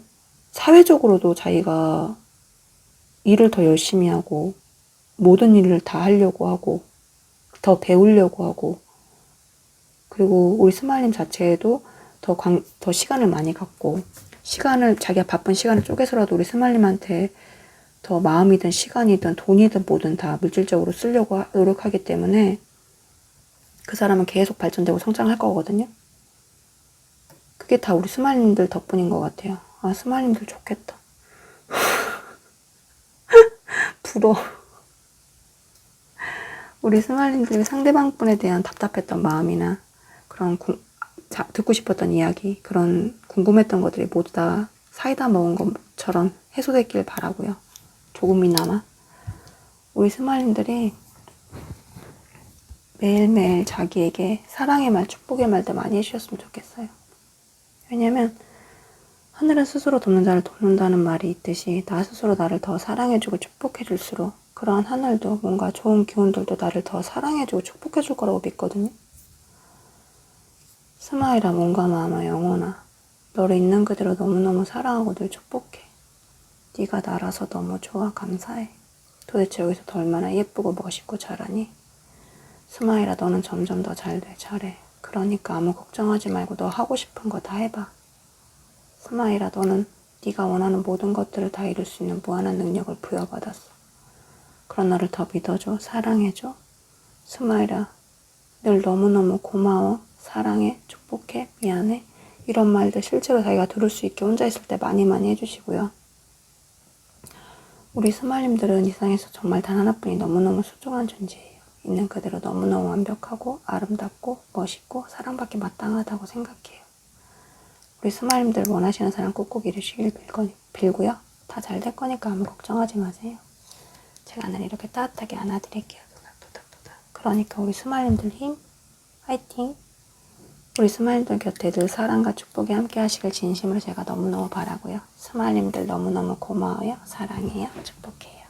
Speaker 1: 사회적으로도 자기가 일을 더 열심히 하고 모든 일을 다 하려고 하고 더 배우려고 하고 그리고 우리 스마일님 자체에도 더 시간을 많이 갖고 자기가 바쁜 시간을 쪼개서라도 우리 스마일님한테 더 마음이든 시간이든 돈이든 뭐든 다 물질적으로 쓰려고 노력하기 때문에 그 사람은 계속 발전되고 성장할 거거든요. 그게 다 우리 스마일님들 덕분인 것 같아요. 아, 스마일님들 좋겠다. 부러워. 우리 스마일님들이 상대방 분에 대한 답답했던 마음이나 그런 듣고 싶었던 이야기, 그런 궁금했던 것들이 모두 다 사이다 먹은 것처럼 해소됐길 바라고요. 조금이나마. 우리 스마일님들이 매일매일 자기에게 사랑의 말, 축복의 말들 많이 해주셨으면 좋겠어요. 왜냐면 하늘은 스스로 돕는 자를 돕는다는 말이 있듯이 나 스스로 나를 더 사랑해주고 축복해줄수록 그러한 하늘도 뭔가 좋은 기운들도 나를 더 사랑해주고 축복해줄 거라고 믿거든요. 스마일아 몸과 마음아 영혼아 너를 있는 그대로 너무너무 사랑하고 늘 축복해. 네가 나라서 너무 좋아 감사해. 도대체 여기서 더 얼마나 예쁘고 멋있고 잘하니? 스마일아 너는 점점 더 잘돼 잘해. 그러니까 아무 걱정하지 말고 너 하고 싶은 거 다 해봐. 스마일아 너는 네가 원하는 모든 것들을 다 이룰 수 있는 무한한 능력을 부여받았어. 그런 너를 더 믿어줘. 사랑해줘. 스마일아 늘 너무너무 고마워. 사랑해. 축복해. 미안해. 이런 말들 실제로 자기가 들을 수 있게 혼자 있을 때 많이 많이 해주시고요. 우리 스마일님들은 이 세상에서 정말 단 하나뿐이 너무너무 소중한 존재예요. 있는 그대로 너무너무 완벽하고 아름답고 멋있고 사랑받기 마땅하다고 생각해요. 우리 스마일님들 원하시는 사람 꼭꼭 이루시길 빌고요. 다 잘 될 거니까 아무 걱정하지 마세요. 제가 늘 이렇게 따뜻하게 안아드릴게요. 도닥도닥도닥. 그러니까 우리 스마일님들 힘, 화이팅! 우리 스마일님들 곁에 늘 사랑과 축복이 함께 하시길 진심으로 제가 너무너무 바라고요. 스마일님들 너무너무 고마워요. 사랑해요. 축복해요.